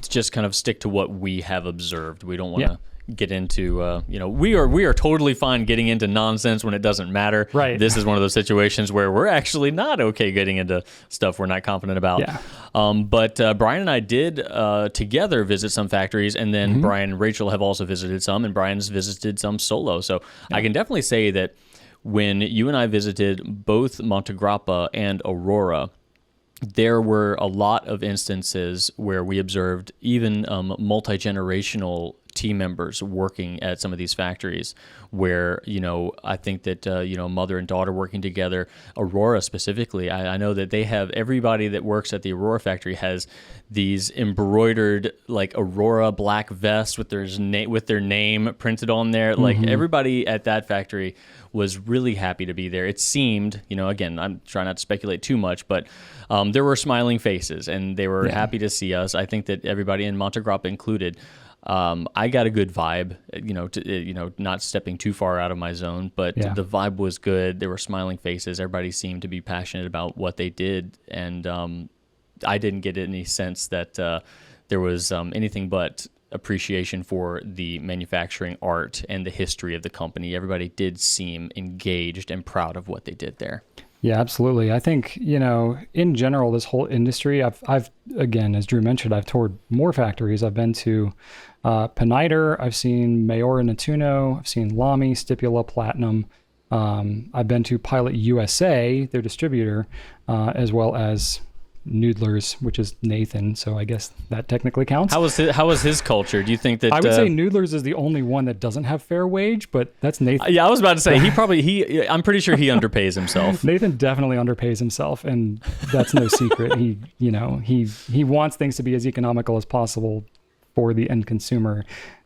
just kind of stick to what we have observed. We don't want to get into, we are totally fine getting into nonsense when it doesn't matter. Right. This is one of those situations where we're actually not okay getting into stuff we're not confident about. Yeah. But Brian and I did together visit some factories, and then Brian and Rachel have also visited some, and Brian's visited some solo. So I can definitely say that when you and I visited both Monte Grappa and Aurora, there were a lot of instances where we observed even multi-generational team members working at some of these factories where, I think that, mother and daughter working together. Aurora specifically, I know that they have, everybody that works at the Aurora factory has these embroidered like Aurora black vests with their name printed on there. Like everybody at that factory was really happy to be there. It seemed, again, I'm trying not to speculate too much, but there were smiling faces and they were happy to see us. I think that everybody in Monte Grappa included. I got a good vibe, not stepping too far out of my zone, but the vibe was good. There were smiling faces. Everybody seemed to be passionate about what they did. And I didn't get any sense that there was anything but appreciation for the manufacturing art and the history of the company. Everybody did seem engaged and proud of what they did there. Yeah, absolutely. I think, in general, this whole industry, I've again, as Drew mentioned, I've toured more factories. I've been to Peniter, I've seen Mayora Natuno, I've seen Lamy, Stipula, Platinum. I've been to Pilot USA, their distributor, as well as Noodlers, which is Nathan, so I guess that technically counts. How was his culture? Do you think that I would say Noodlers is the only one that doesn't have fair wage, but that's Nathan. Yeah, I was about to say I'm pretty sure he underpays himself. Nathan definitely underpays himself, and that's no secret. He wants things to be as economical as possible for the end consumer.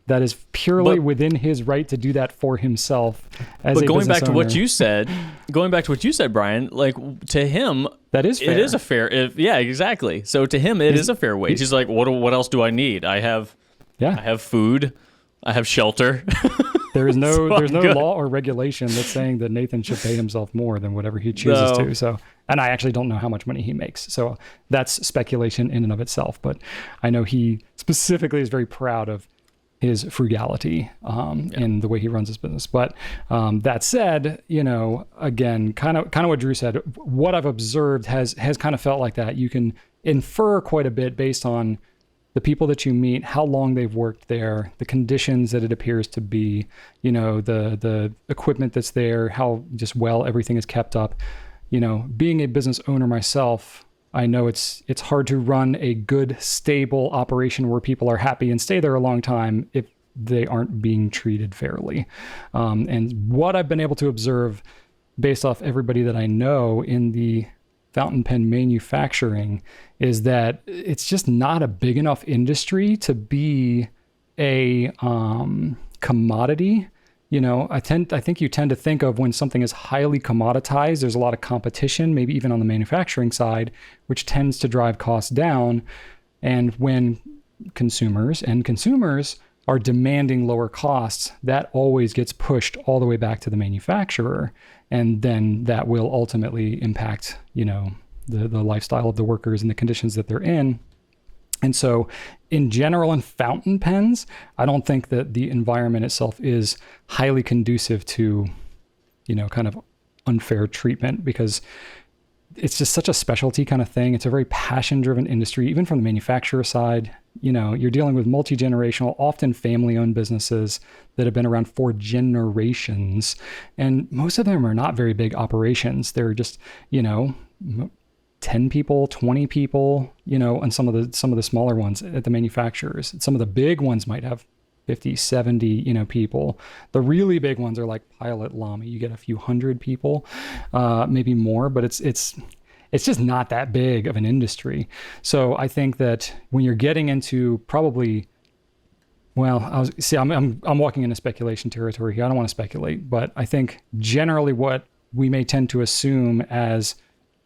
That is purely within his right to do that for himself. But going back to what you said, Brian, like to him, that is fair. It is a fair. Exactly. So to him, it is a fair wage. He's like, what else do I need? I have food, I have shelter. There's no law or regulation that's saying that Nathan should pay himself more than whatever he chooses to. So, and I actually don't know how much money he makes. So that's speculation in and of itself. But I know he specifically is very proud of his frugality in the way he runs his business. But that said, again, kind of what Drew said, what I've observed has kind of felt like that. You can infer quite a bit based on the people that you meet, how long they've worked there, the conditions that it appears to be, the equipment that's there, how just well everything is kept up. Being a business owner myself, I know it's hard to run a good, stable operation where people are happy and stay there a long time if they aren't being treated fairly. And what I've been able to observe based off everybody that I know in the fountain pen manufacturing is that it's just not a big enough industry to be a commodity. I think you tend to think of when something is highly commoditized, there's a lot of competition, maybe even on the manufacturing side, which tends to drive costs down. And when consumers are demanding lower costs, that always gets pushed all the way back to the manufacturer. And then that will ultimately impact, the lifestyle of the workers and the conditions that they're in. And so in general, in fountain pens, I don't think that the environment itself is highly conducive to, kind of unfair treatment, because it's just such a specialty kind of thing. It's a very passion-driven industry, even from the manufacturer side. You're dealing with multi-generational, often family-owned businesses that have been around for generations. And most of them are not very big operations. They're just, 10 people, 20 people, and some of the smaller ones at the manufacturers. Some of the big ones might have 50, 70, people. The really big ones are like Pilot, Lamy. You get a few hundred people, maybe more, but it's just not that big of an industry. So I think that when you're getting into probably, I'm walking into speculation territory here. I don't want to speculate, but I think generally what we may tend to assume as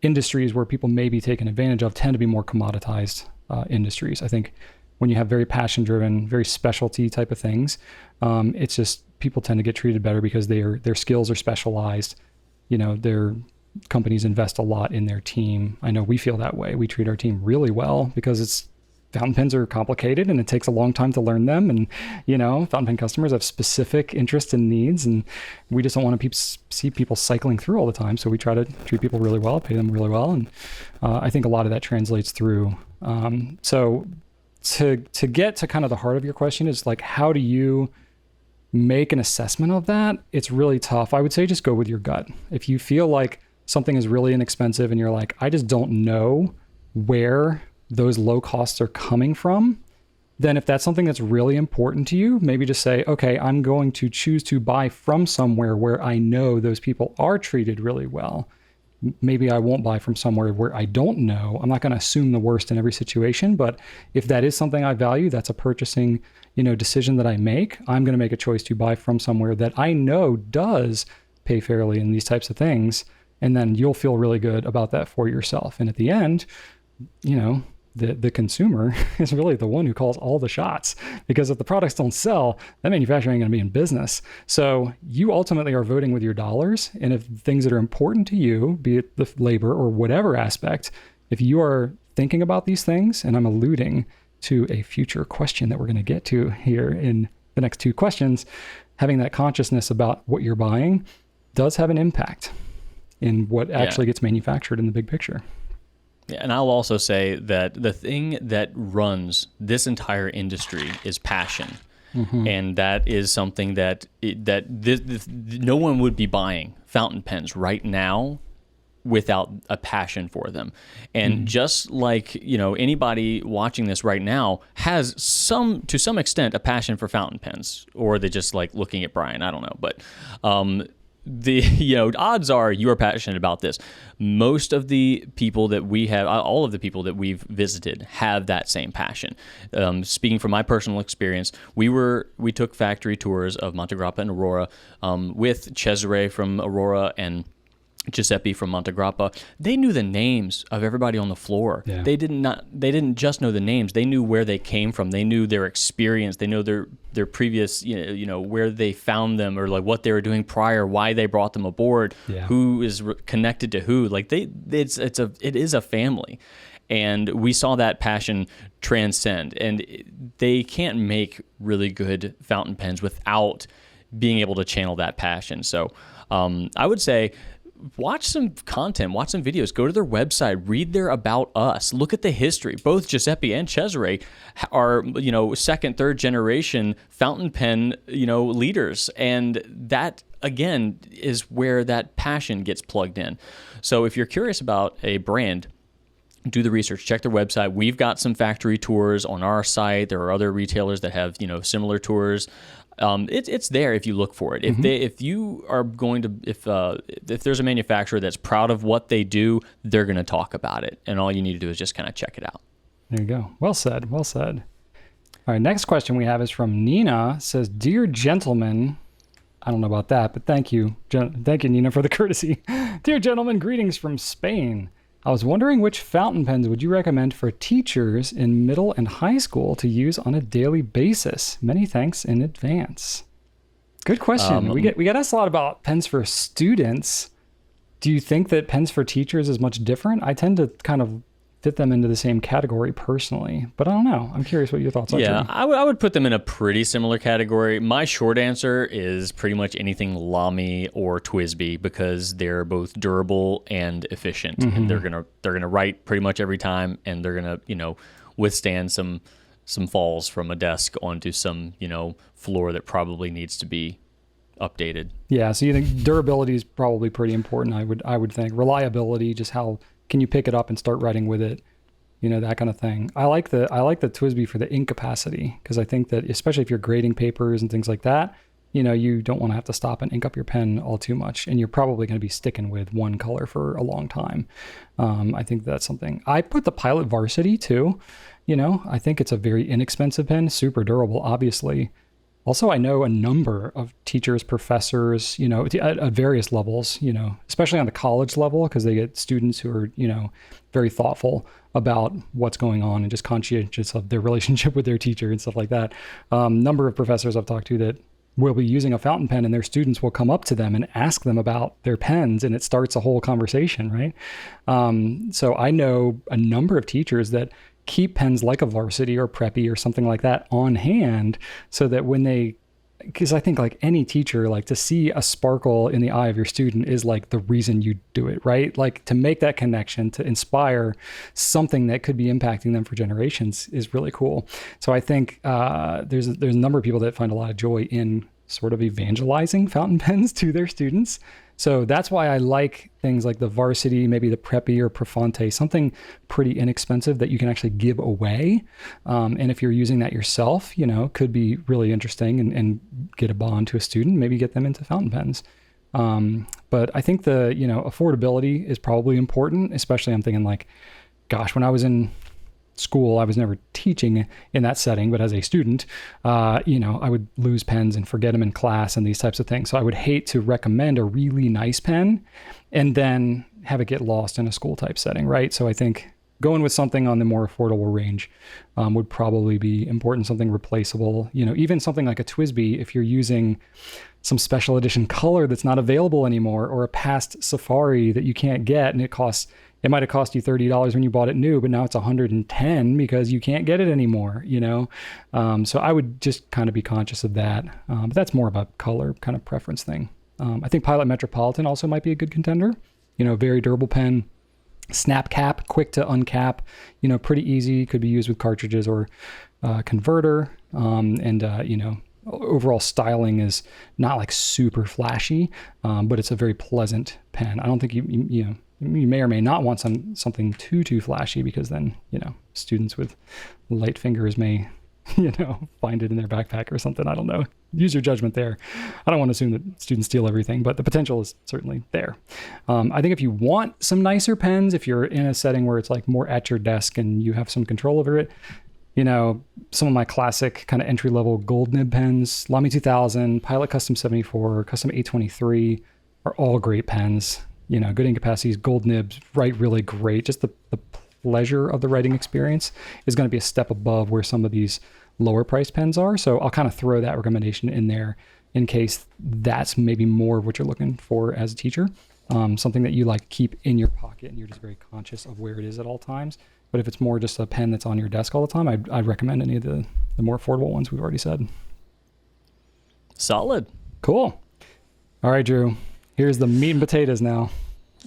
industries where people may be taken advantage of tend to be more commoditized industries. I think when you have very passion driven, very specialty type of things, it's just people tend to get treated better because their skills are specialized. Their companies invest a lot in their team. I know we feel that way. We treat our team really well because fountain pens are complicated and it takes a long time to learn them. And, fountain pen customers have specific interests and needs, and we just don't want to see people cycling through all the time. So we try to treat people really well, pay them really well. And I think a lot of that translates through. So to get to kind of the heart of your question is like, how do you make an assessment of that? It's really tough. I would say just go with your gut. If you feel like something is really inexpensive and you're like, I just don't know where those low costs are coming from, then if that's something that's really important to you, maybe just say, okay, I'm going to choose to buy from somewhere where I know those people are treated really well. Maybe I won't buy from somewhere where I don't know. I'm not going to assume the worst in every situation, but if that is something I value, that's a purchasing, decision that I make, I'm going to make a choice to buy from somewhere that I know does pay fairly in these types of things. And then you'll feel really good about that for yourself. And at the end, the consumer is really the one who calls all the shots, because if the products don't sell, that manufacturer ain't going to be in business. So you ultimately are voting with your dollars. And if things that are important to you, be it the labor or whatever aspect, if you are thinking about these things, and I'm alluding to a future question that we're going to get to here in the next two questions, having that consciousness about what you're buying does have an impact in what actually gets manufactured in the big picture. Yeah, and I'll also say that the thing that runs this entire industry is passion. Mm-hmm. And that is something that no one would be buying fountain pens right now without a passion for them. And just like, anybody watching this right now has to some extent a passion for fountain pens, or they just like looking at Brian, I don't know, but the odds are you are passionate about this. Most of the people that we have, all of the people that we've visited have that same passion. Speaking from my personal experience, we took factory tours of Montegrappa and Aurora with Cesare from Aurora and Giuseppe from Montegrappa. They knew the names of everybody on the floor. Yeah. They didn't just know the names. They knew where they came from. They knew their experience. They know their previous, where they found them, or like what they were doing prior, why they brought them aboard, who is connected to who. Like it is a family. And we saw that passion transcend. And they can't make really good fountain pens without being able to channel that passion. So I would say, watch some content, watch some videos, go to their website, read their about us, look at the history. Both Giuseppe and Cesare are, second, third generation fountain pen, leaders. And that, again, is where that passion gets plugged in. So if you're curious about a brand, do the research, check their website. We've got some factory tours on our site. There are other retailers that have, similar tours. It's there if you look for it. If you are going to, if there's a manufacturer that's proud of what they do, they're going to talk about it. And all you need to do is just kind of check it out. There you go. Well said. Well said. All right. Next question we have is from Nina. It says, "Dear gentlemen," I don't know about that, but thank you. Thank you, Nina, for the courtesy. "Dear gentlemen, greetings from Spain. I was wondering which fountain pens would you recommend for teachers in middle and high school to use on a daily basis? Many thanks in advance." Good question. We get asked a lot about pens for students. Do you think that pens for teachers is much different? I tend to kind of fit them into the same category personally, but I don't know. I'm curious what your thoughts are. Yeah, I would put them in a pretty similar category. My short answer is pretty much anything Lamy or TWSBI, because they're both durable and efficient, and they're gonna write pretty much every time, and they're gonna withstand some falls from a desk onto some floor that probably needs to be updated. Yeah, so you think durability is probably pretty important. I would think reliability, just how can you pick it up and start writing with it, that kind of thing. I like the TWSBI for the ink capacity, because I think that especially if you're grading papers and things like that, you don't want to have to stop and ink up your pen all too much, and you're probably going to be sticking with one color for a long time. I think that's something. I put the Pilot Varsity too. I think it's a very inexpensive pen, super durable, obviously. Also, I know a number of teachers, professors, at various levels, especially on the college level, because they get students who are, very thoughtful about what's going on and just conscientious of their relationship with their teacher and stuff like that. Number of professors I've talked to that will be using a fountain pen, and their students will come up to them and ask them about their pens, and it starts a whole conversation, right? So I know a number of teachers that keep pens like a Varsity or Preppy or something like that on hand, so that because I think like any teacher, like to see a sparkle in the eye of your student is like the reason you do it, right? Like to make that connection, to inspire something that could be impacting them for generations is really cool. So I think there's a number of people that find a lot of joy in sort of evangelizing fountain pens to their students. So that's why I like things like the Varsity, maybe the Preppy or Profante, something pretty inexpensive that you can actually give away. And if you're using that yourself, could be really interesting and get a bond to a student, maybe get them into fountain pens. But I think the, affordability is probably important, especially I'm thinking like, gosh, when I was in school, I was never teaching in that setting, but as a student, I would lose pens and forget them in class and these types of things. So I would hate to recommend a really nice pen and then have it get lost in a school type setting, right? So I think going with something on the more affordable range would probably be important, something replaceable, even something like a TWSBI, if you're using some special edition color that's not available anymore, or a past Safari that you can't get, and it might have cost you $30 when you bought it new, but now it's $110 because you can't get it anymore, So I would just kind of be conscious of that. But that's more of a color kind of preference thing. I think Pilot Metropolitan also might be a good contender. Very durable pen, snap cap, quick to uncap, pretty easy, could be used with cartridges or converter. Overall styling is not like super flashy, but it's a very pleasant pen. I don't think you may or may not want something too flashy, because then, students with light fingers may, find it in their backpack or something. I don't know. Use your judgment there. I don't want to assume that students steal everything, but the potential is certainly there. I think if you want some nicer pens, if you're in a setting where it's like more at your desk and you have some control over it, some of my classic kind of entry-level gold nib pens, Lamy 2000, Pilot Custom 74, Custom 823 are all great pens. Good ink capacities, gold nibs, write really great. Just the pleasure of the writing experience is going to be a step above where some of these lower price pens are. So I'll kind of throw that recommendation in there in case that's maybe more of what you're looking for as a teacher. Something that you like keep in your pocket and you're just very conscious of where it is at all times. But if it's more just a pen that's on your desk all the time, I'd recommend any of the more affordable ones we've already said. Solid. Cool. All right, Drew. Here's the meat and potatoes now.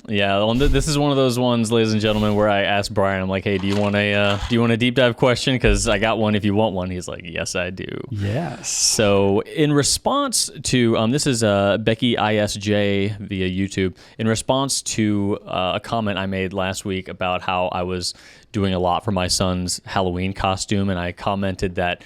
Yeah, this is one of those ones, ladies and gentlemen, where I asked Brian, I'm like, hey, do you want a deep dive question? Because I got one if you want one. He's like, yes, I do. Yes. So in response to, this is Becky ISJ via YouTube, in response to a comment I made last week about how I was doing a lot for my son's Halloween costume, and I commented that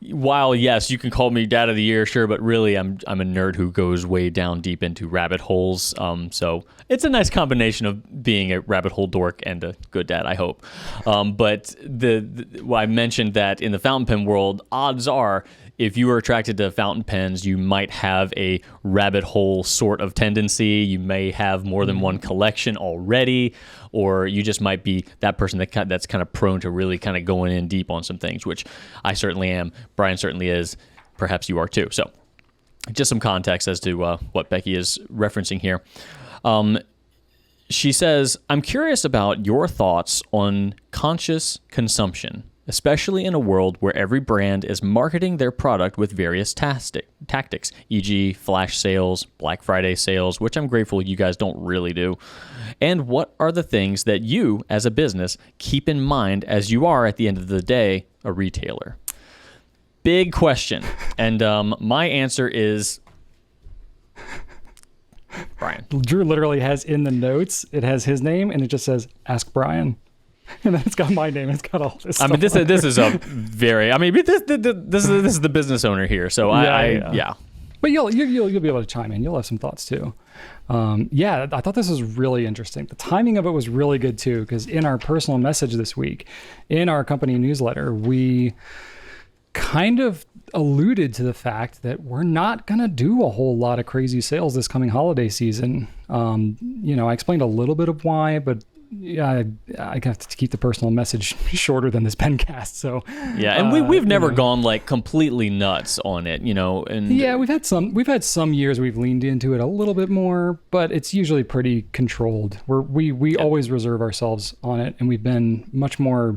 while, yes, you can call me dad of the year, sure, but really I'm a nerd who goes way down deep into rabbit holes. So it's a nice combination of being a rabbit hole dork and a good dad, I hope. But I mentioned that in the fountain pen world, odds are if you are attracted to fountain pens, you might have a rabbit hole sort of tendency. You may have more than one collection already, or you just might be that person that's kind of prone to really kind of going in deep on some things, which I certainly am. Brian certainly is. Perhaps you are too. So just some context as to what Becky is referencing here. She says, I'm curious about your thoughts on conscious consumption, especially in a world where every brand is marketing their product with various tactics, e.g. flash sales, Black Friday sales, which I'm grateful you guys don't really do. And what are the things that you, as a business, keep in mind as you are, at the end of the day, a retailer? Big question. And my answer is Brian. Drew literally has in the notes, it has his name, and it just says, ask Brian. And then it's got my name. It's got all this. I mean, this is a very. I mean, this is the business owner here. So yeah. But you'll be able to chime in. You'll have some thoughts too. I thought this was really interesting. The timing of it was really good too, because in our personal message this week, in our company newsletter, we kind of alluded to the fact that we're not going to do a whole lot of crazy sales this coming holiday season. I explained a little bit of why, but yeah, I have to keep the personal message shorter than this pencast. So yeah, and we've never gone like completely nuts on it, and yeah, we've had some years we've leaned into it a little bit more, but it's usually pretty controlled. We always reserve ourselves on it, and we've been much more,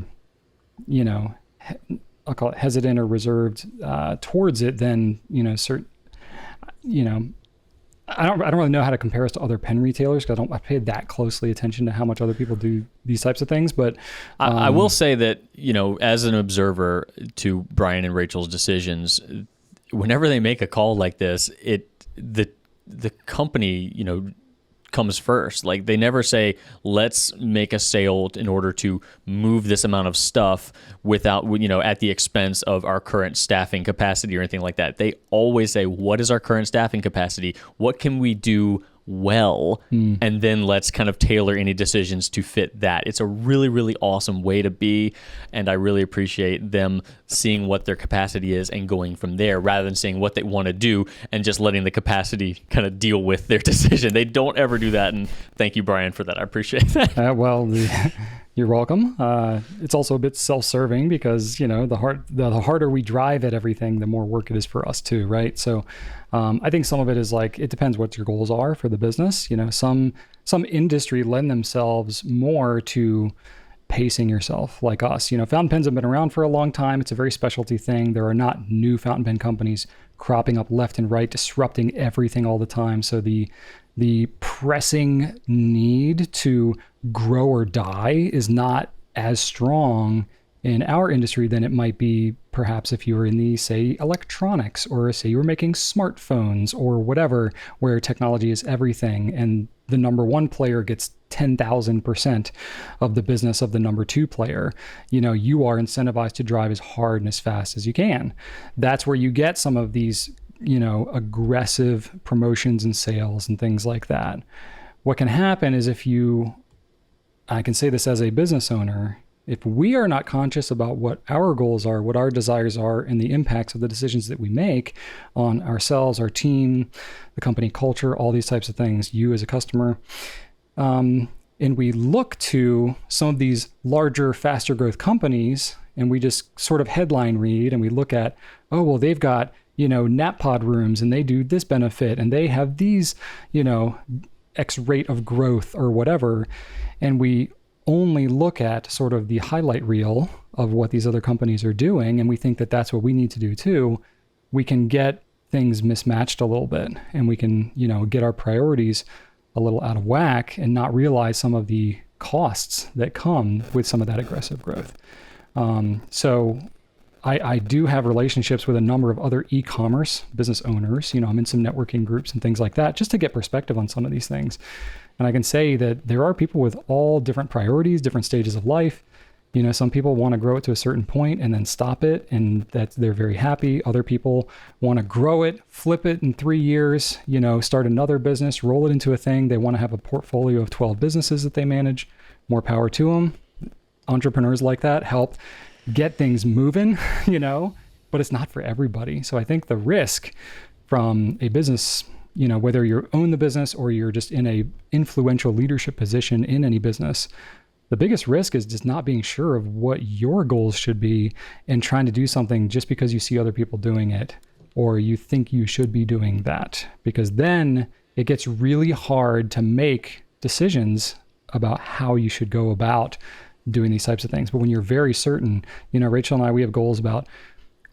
I'll call it hesitant or reserved towards it than certain. I don't really know how to compare us to other pen retailers because I pay that closely attention to how much other people do these types of things. But I will say that, as an observer to Brian and Rachel's decisions, whenever they make a call like this, the company, comes first. Like they never say, let's make a sale in order to move this amount of stuff without, at the expense of our current staffing capacity or anything like that. They always say, what is our current staffing capacity? What can we do well? And then let's kind of tailor any decisions to fit that. It's a really, really awesome way to be. And I really appreciate them seeing what their capacity is and going from there rather than seeing what they want to do and just letting the capacity kind of deal with their decision. They don't ever do that. And thank you, Brian, for that. I appreciate that. You're welcome. It's also a bit self-serving because, the harder we drive at everything, the more work it is for us too, right? So I think some of it is like, it depends what your goals are for the business. Some industry lend themselves more to pacing yourself like us. Fountain pens have been around for a long time. It's a very specialty thing. There are not new fountain pen companies cropping up left and right, disrupting everything all the time. So the pressing need to grow or die is not as strong in our industry than it might be perhaps if you were in the, say, electronics, or say you were making smartphones or whatever, where technology is everything and the number one player gets 10,000% of the business of the number two player. You are incentivized to drive as hard and as fast as you can. That's where you get some of these aggressive promotions and sales and things like that. What can happen is I can say this as a business owner, if we are not conscious about what our goals are, what our desires are, and the impacts of the decisions that we make on ourselves, our team, the company culture, all these types of things, you as a customer, and we look to some of these larger, faster growth companies, and we just sort of headline read, and we look at, oh, well, they've got nap pod rooms and they do this benefit and they have these, X rate of growth or whatever. And we only look at sort of the highlight reel of what these other companies are doing. And we think that that's what we need to do too. We can get things mismatched a little bit and we can, get our priorities a little out of whack and not realize some of the costs that come with some of that aggressive growth. So I do have relationships with a number of other e-commerce business owners. I'm in some networking groups and things like that just to get perspective on some of these things. And I can say that there are people with all different priorities, different stages of life. Some people want to grow it to a certain point and then stop it, and that they're very happy. Other people want to grow it, flip it in 3 years, start another business, roll it into a thing. They want to have a portfolio of 12 businesses that they manage. More power to them. Entrepreneurs like that help get things moving, but it's not for everybody. So I think the risk from a business, whether you own the business or you're just in a influential leadership position in any business, the biggest risk is just not being sure of what your goals should be and trying to do something just because you see other people doing it or you think you should be doing that, because then it gets really hard to make decisions about how you should go about doing these types of things. But when you're very certain, Rachel and I, we have goals about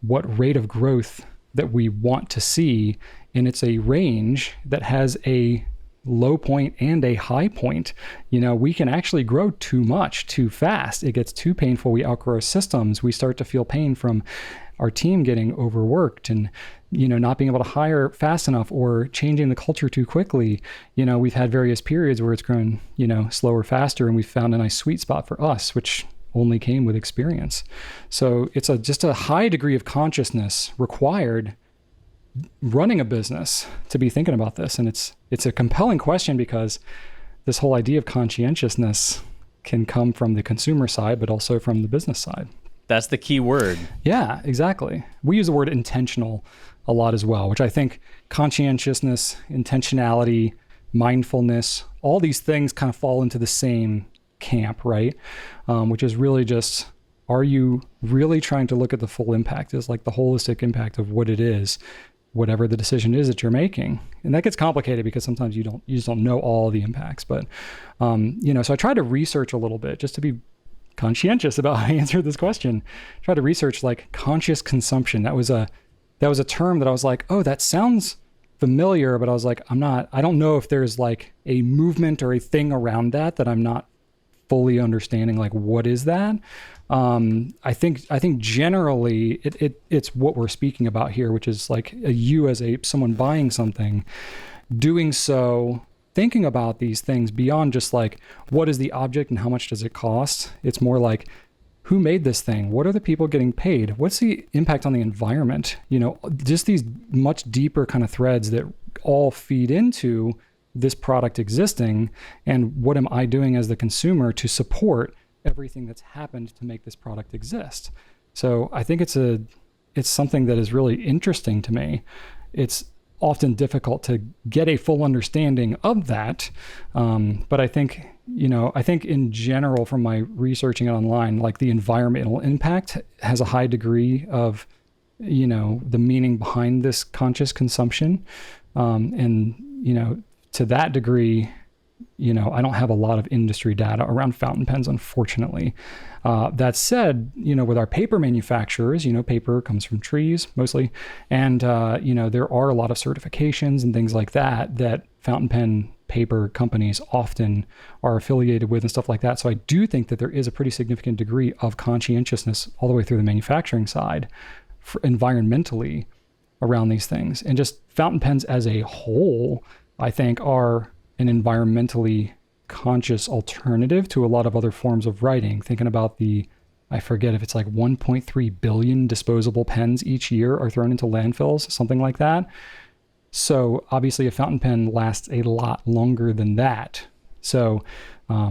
what rate of growth that we want to see, and it's a range that has a low point and a high point. We can actually grow too much, too fast. It gets too painful. We outgrow our systems. We start to feel pain from our team getting overworked and, not being able to hire fast enough or changing the culture too quickly. We've had various periods where it's grown, slower, faster, and we found a nice sweet spot for us, which only came with experience. So it's just a high degree of consciousness required running a business to be thinking about this. And it's a compelling question because this whole idea of conscientiousness can come from the consumer side, but also from the business side. That's the key word. Yeah, exactly. We use the word intentional a lot as well, which I think conscientiousness, intentionality, mindfulness, all these things kind of fall into the same camp, right? Which is really just, are you really trying to look at the full impact? Is like the holistic impact of what it is, whatever the decision is that you're making. And that gets complicated because sometimes you just don't know all the impacts. But, so I tried to research a little bit just to be conscientious about how I answered this question. Try to research like conscious consumption. That was a term that I was like, oh, that sounds familiar, but I was like, I don't know if there's like a movement or a thing around that I'm not fully understanding, like, what is that? I think generally it's what we're speaking about here, which is like you as someone buying something, doing so, thinking about these things beyond just like, what is the object and how much does it cost? It's more like, who made this thing? What are the people getting paid? What's the impact on the environment? Just these much deeper kind of threads that all feed into this product existing, and what am I doing as the consumer to support everything that's happened to make this product exist? So I think it's something that is really interesting to me. It's often difficult to get a full understanding of that. But I think in general, from my researching it online, like the environmental impact has a high degree of, the meaning behind this conscious consumption. To that degree, I don't have a lot of industry data around fountain pens, unfortunately. That said, with our paper manufacturers, paper comes from trees mostly. And, there are a lot of certifications and things like that fountain pen paper companies often are affiliated with and stuff like that. So I do think that there is a pretty significant degree of conscientiousness all the way through the manufacturing side environmentally around these things. And just fountain pens as a whole, I think, are an environmentally conscious alternative to a lot of other forms of writing. Thinking about I forget if it's like 1.3 billion disposable pens each year are thrown into landfills, something like that. So obviously a fountain pen lasts a lot longer than that. So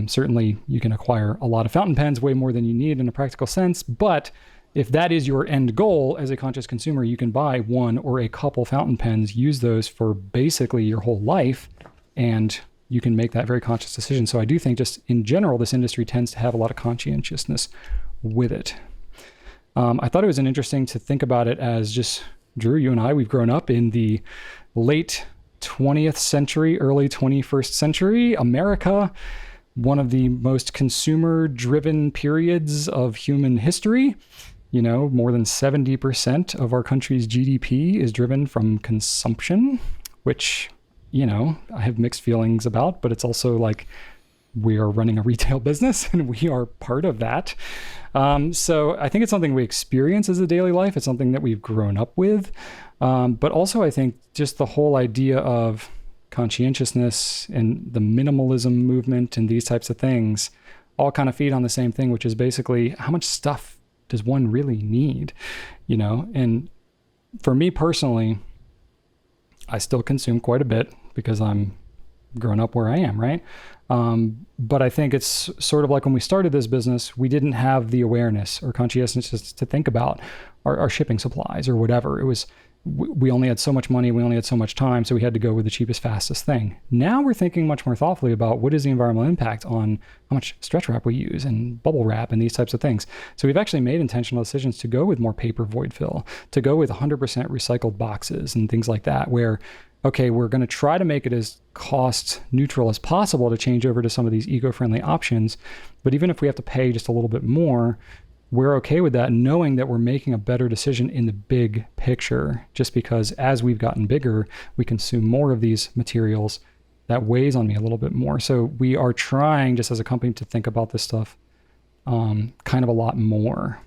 certainly you can acquire a lot of fountain pens, way more than you need in a practical sense. But if that is your end goal as a conscious consumer, you can buy one or a couple fountain pens, use those for basically your whole life, and you can make that very conscious decision. So I do think just in general, this industry tends to have a lot of conscientiousness with it. I thought it was interesting to think about it as just, Drew, you and I, we've grown up in the late 20th century, early 21st century, America, one of the most consumer-driven periods of human history. More than 70% of our country's GDP is driven from consumption, which, I have mixed feelings about, but it's also like we are running a retail business and we are part of that. So I think it's something we experience as a daily life. It's something that we've grown up with. But also I think just the whole idea of conscientiousness and the minimalism movement and these types of things all kind of feed on the same thing, which is basically how much stuff does one really need, And for me personally, I still consume quite a bit because I'm grown up where I am, right? But I think it's sort of like when we started this business, we didn't have the awareness or conscientiousness to think about our shipping supplies or whatever. It was, we only had so much money, we only had so much time, so we had to go with the cheapest, fastest thing. Now we're thinking much more thoughtfully about what is the environmental impact on how much stretch wrap we use and bubble wrap and these types of things. So we've actually made intentional decisions to go with more paper void fill, to go with 100% recycled boxes and things like that, where, okay, we're going to try to make it as cost neutral as possible to change over to some of these eco-friendly options. But even if we have to pay just a little bit more, we're okay with that, knowing that we're making a better decision in the big picture, just because as we've gotten bigger, we consume more of these materials. That weighs on me a little bit more. So we are trying, just as a company, to think about this stuff kind of a lot more.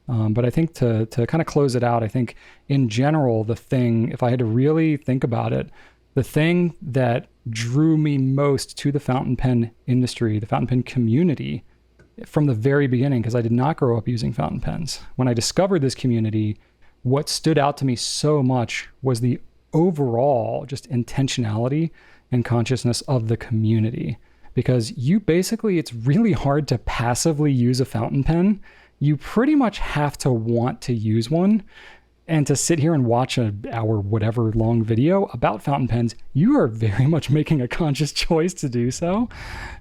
But I think to kind of close it out, I think in general, the thing, if I had to really think about it, the thing that drew me most to the fountain pen industry, the fountain pen community, from the very beginning, because I did not grow up using fountain pens. When I discovered this community, what stood out to me so much was the overall just intentionality and consciousness of the community. Because it's really hard to passively use a fountain pen. you pretty much have to want to use one. And to sit here and watch an hour, whatever long video about fountain pens, you are very much making a conscious choice to do so.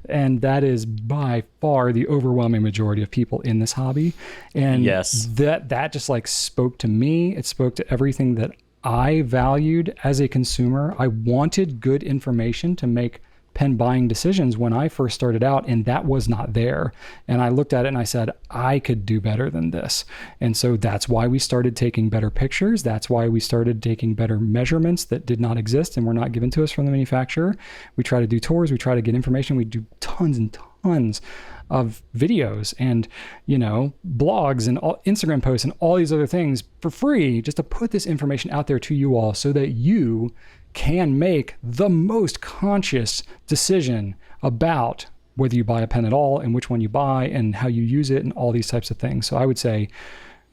And that is by far the overwhelming majority of people in this hobby. And yes, that just like spoke to me. It spoke to everything that I valued as a consumer. I wanted good information to make pen buying decisions when I first started out, and that was not there. And I looked at it and I said, I could do better than this. And so that's why we started taking better pictures. That's why we started taking better measurements that did not exist and were not given to us from the manufacturer. We try to do tours. We try to get information. We do tons and tons of videos and, blogs and Instagram posts and all these other things for free, just to put this information out there to you all so that you can make the most conscious decision about whether you buy a pen at all and which one you buy and how you use it and all these types of things. So I would say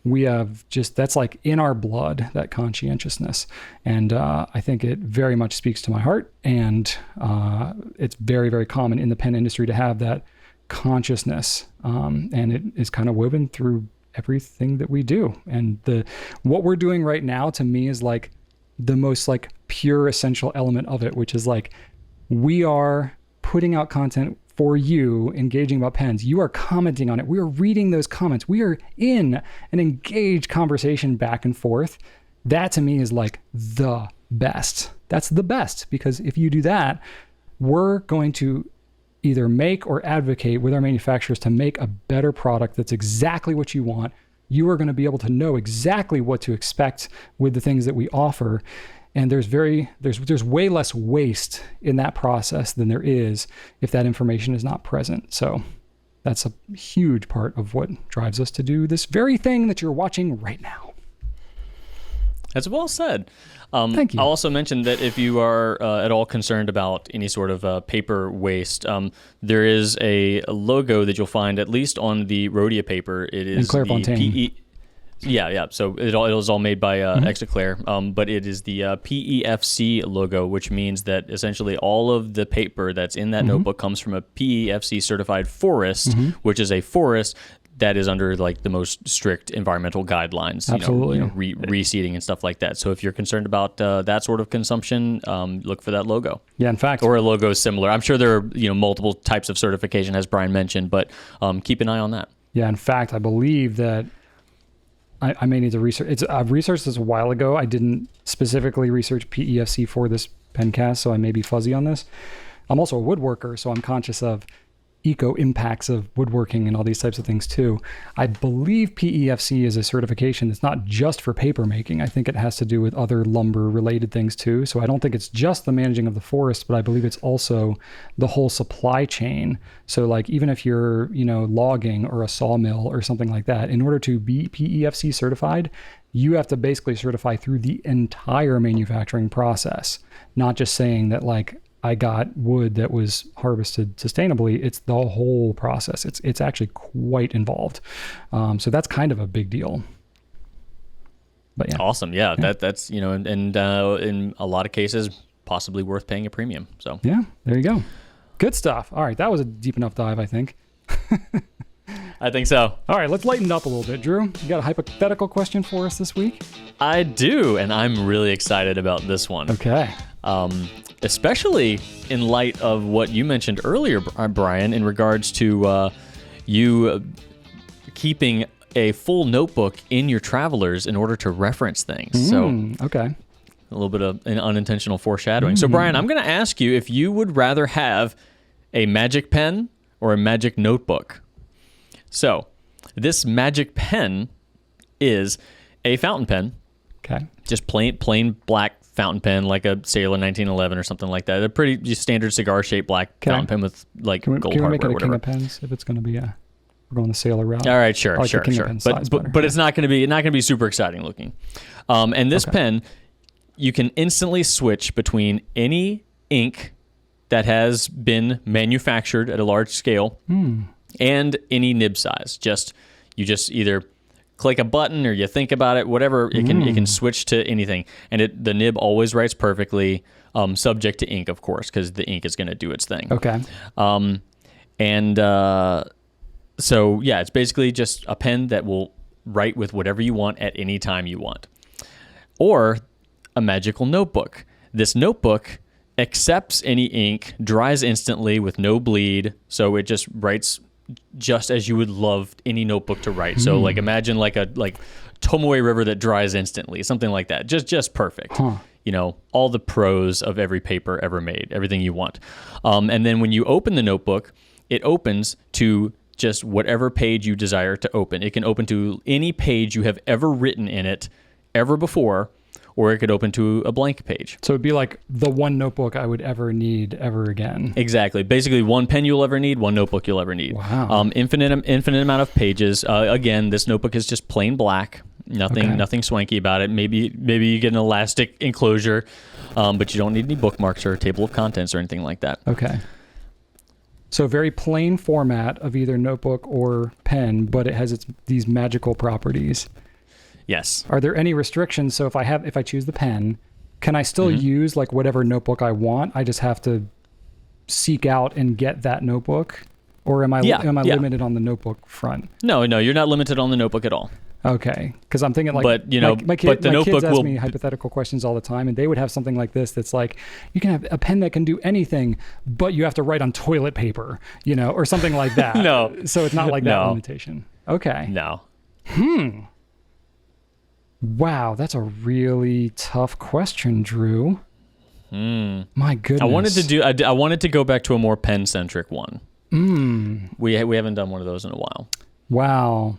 we have that's like in our blood, that conscientiousness. And I think it very much speaks to my heart. And it's very, very common in the pen industry to have that consciousness. And it is kind of woven through everything that we do. And what we're doing right now to me is like the most like pure essential element of it, which is like we are putting out content for you, engaging about pens. You are commenting on it. We are reading those comments. We are in an engaged conversation back and forth. That to me is like the best. That's the best, because if you do that, we're going to either make or advocate with our manufacturers to make a better product that's exactly what you want. You are going to be able to know exactly what to expect with the things that we offer. And there's way less waste in that process than there is if that information is not present. So that's a huge part of what drives us to do this very thing that you're watching right now. That's well said. Thank you. I'll also mention that if you are at all concerned about any sort of paper waste, there is a logo that you'll find, at least on the Rhodia paper. It is the PE. Yeah. So it is all made by Exaclair, but it is the PEFC logo, which means that essentially all of the paper that's in that notebook comes from a PEFC certified forest, which is a forest that is under like the most strict environmental guidelines, Absolutely. Reseeding and stuff like that. So if you're concerned about that sort of consumption, look for that logo. Yeah, in fact, or a logo similar. I'm sure there are multiple types of certification, as Brian mentioned, but keep an eye on that. Yeah, in fact, I believe that I may need to research. I've researched this a while ago. I didn't specifically research PEFC for this pencast, so I may be fuzzy on this. I'm also a woodworker, so I'm conscious of eco impacts of woodworking and all these types of things too. I believe PEFC is a certification that's not just for paper making. I think it has to do with other lumber related things too. So I don't think it's just the managing of the forest, but I believe it's also the whole supply chain. So like even if you're, logging or a sawmill or something like that, in order to be PEFC certified, you have to basically certify through the entire manufacturing process, not just saying that like I got wood that was harvested sustainably. It's the whole process. It's actually quite involved. So that's kind of a big deal. But yeah. Awesome. Yeah. That's, and in a lot of cases, possibly worth paying a premium. So yeah, there you go. Good stuff. All right. That was a deep enough dive, I think. I think so. All right. Let's lighten it up a little bit. Drew, you got a hypothetical question for us this week? I do. And I'm really excited about this one. Okay. Especially in light of what you mentioned earlier, Brian, in regards to you keeping a full notebook in your travelers in order to reference things. Okay. A little bit of an unintentional foreshadowing. So, Brian, I'm going to ask you if you would rather have a magic pen or a magic notebook. So, this magic pen is a fountain pen. Okay. Just plain black fountain pen, like a Sailor 1911 or something like that. A pretty standard cigar-shaped black fountain pen with like gold hardware. Can we make it a whatever. King of Pens if it's going to be we're going the Sailor route? All right, sure. But it's not going to be super exciting looking. And this pen, you can instantly switch between any ink that has been manufactured at a large scale and any nib size. You just either click a button or you think about it, whatever, it can switch to anything. And the nib always writes perfectly, subject to ink, of course, because the ink is going to do its thing. Okay. And So yeah, it's basically just a pen that will write with whatever you want at any time you want. Or a magical notebook. This notebook accepts any ink, dries instantly with no bleed, so it just writes just as you would love any notebook to write. So like imagine like Tomoe River that dries instantly, something like that. Just perfect. You know, all the pros of every paper ever made, everything you want. And then when you open the notebook, it opens to just whatever page you desire to open. It can open to any page you have ever written in it ever before, or it could open to a blank page. So it'd be like the one notebook I would ever need ever again. Exactly. Basically, one pen you'll ever need, one notebook you'll ever need. Wow. Infinite amount of pages. Again, this notebook is just plain black. Nothing swanky about it. Maybe you get an elastic enclosure, but you don't need any bookmarks or a table of contents or anything like that. Okay. So very plain format of either notebook or pen, but it has these magical properties. Yes. Are there any restrictions? So if I choose the pen, can I still use like whatever notebook I want? I just have to seek out and get that notebook, or am I limited on the notebook front? No, you're not limited on the notebook at all. Okay, because I'm thinking like, but you know, my kids notebook ask will me hypothetical questions all the time, and they would have something like this that's like, you can have a pen that can do anything, but you have to write on toilet paper, you know, or something like that. No, so it's not like that limitation. Okay. No. Wow, that's a really tough question, Drew. My goodness. I wanted to go back to a more pen centric one. We haven't done one of those in a while. Wow.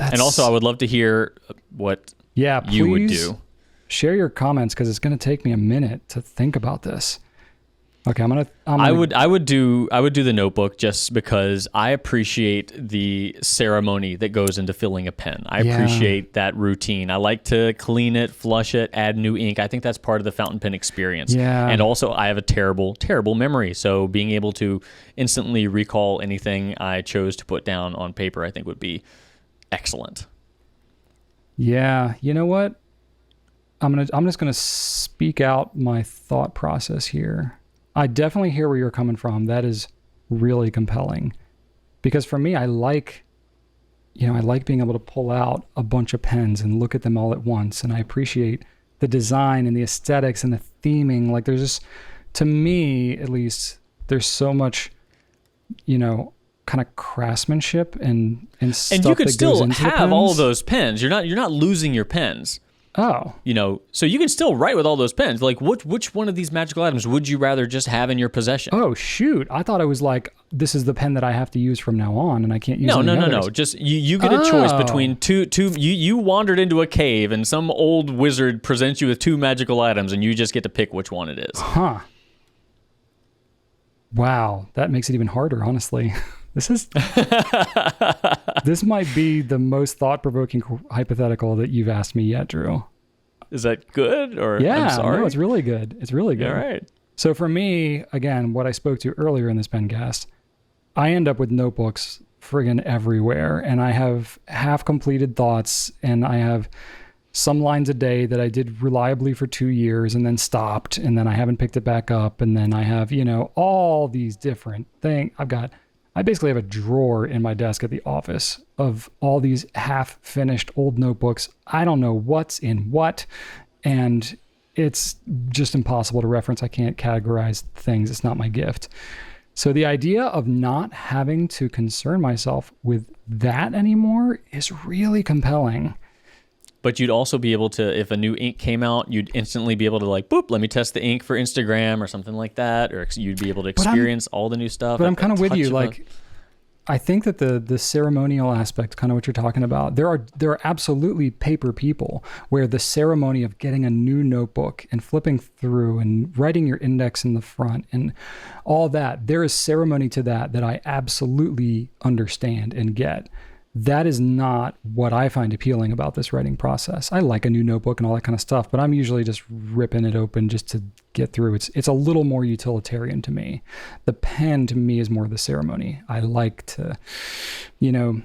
And also, I would love to hear what you would do. Share your comments, because it's going to take me a minute to think about this. Okay, I would do the notebook just because I appreciate the ceremony that goes into filling a pen. I appreciate that routine. I like to clean it, flush it, add new ink. I think that's part of the fountain pen experience. Yeah. And also, I have a terrible memory, so being able to instantly recall anything I chose to put down on paper, I think would be excellent. Yeah, you know what? I'm just gonna speak out my thought process here. I definitely hear where you're coming from. That is really compelling, because for me, I like being able to pull out a bunch of pens and look at them all at once, and I appreciate the design and the aesthetics and the theming. Like there's just, to me at least, there's so much, kind of craftsmanship and stuff. And you could that still goes into have all of those pens. You're not losing your pens. Oh. So you can still write with all those pens. Like which one of these magical items would you rather just have in your possession? Oh shoot. I thought it was like, this is the pen that I have to use from now on and I can't use No. Just you get a choice between two you wandered into a cave and some old wizard presents you with two magical items and you just get to pick which one it is. Huh. Wow, that makes it even harder, honestly. This might be the most thought-provoking hypothetical that you've asked me yet, Drew. Is that good? Or yeah, I'm sorry? No, it's really good. It's really good. All right. So for me, again, what I spoke to earlier in this pencast, I end up with notebooks friggin' everywhere, and I have half-completed thoughts, and I have some lines a day that I did reliably for 2 years and then stopped, and then I haven't picked it back up, and then I have, all these different things. I basically have a drawer in my desk at the office of all these half-finished old notebooks. I don't know what's in what, and it's just impossible to reference. I can't categorize things. It's not my gift. So the idea of not having to concern myself with that anymore is really compelling. But you'd also be able to, if a new ink came out, you'd instantly be able to let me test the ink for Instagram or something like that, or you'd be able to experience all the new stuff. But I'm kind of with you. I think that the ceremonial aspect, kind of what you're talking about, there are absolutely paper people where the ceremony of getting a new notebook and flipping through and writing your index in the front and all that, there is ceremony to that I absolutely understand and get. That is not what I find appealing about this writing process. I like a new notebook and all that kind of stuff, but I'm usually just ripping it open just to get through. It's a little more utilitarian to me. The pen to me is more the ceremony. I like to, ink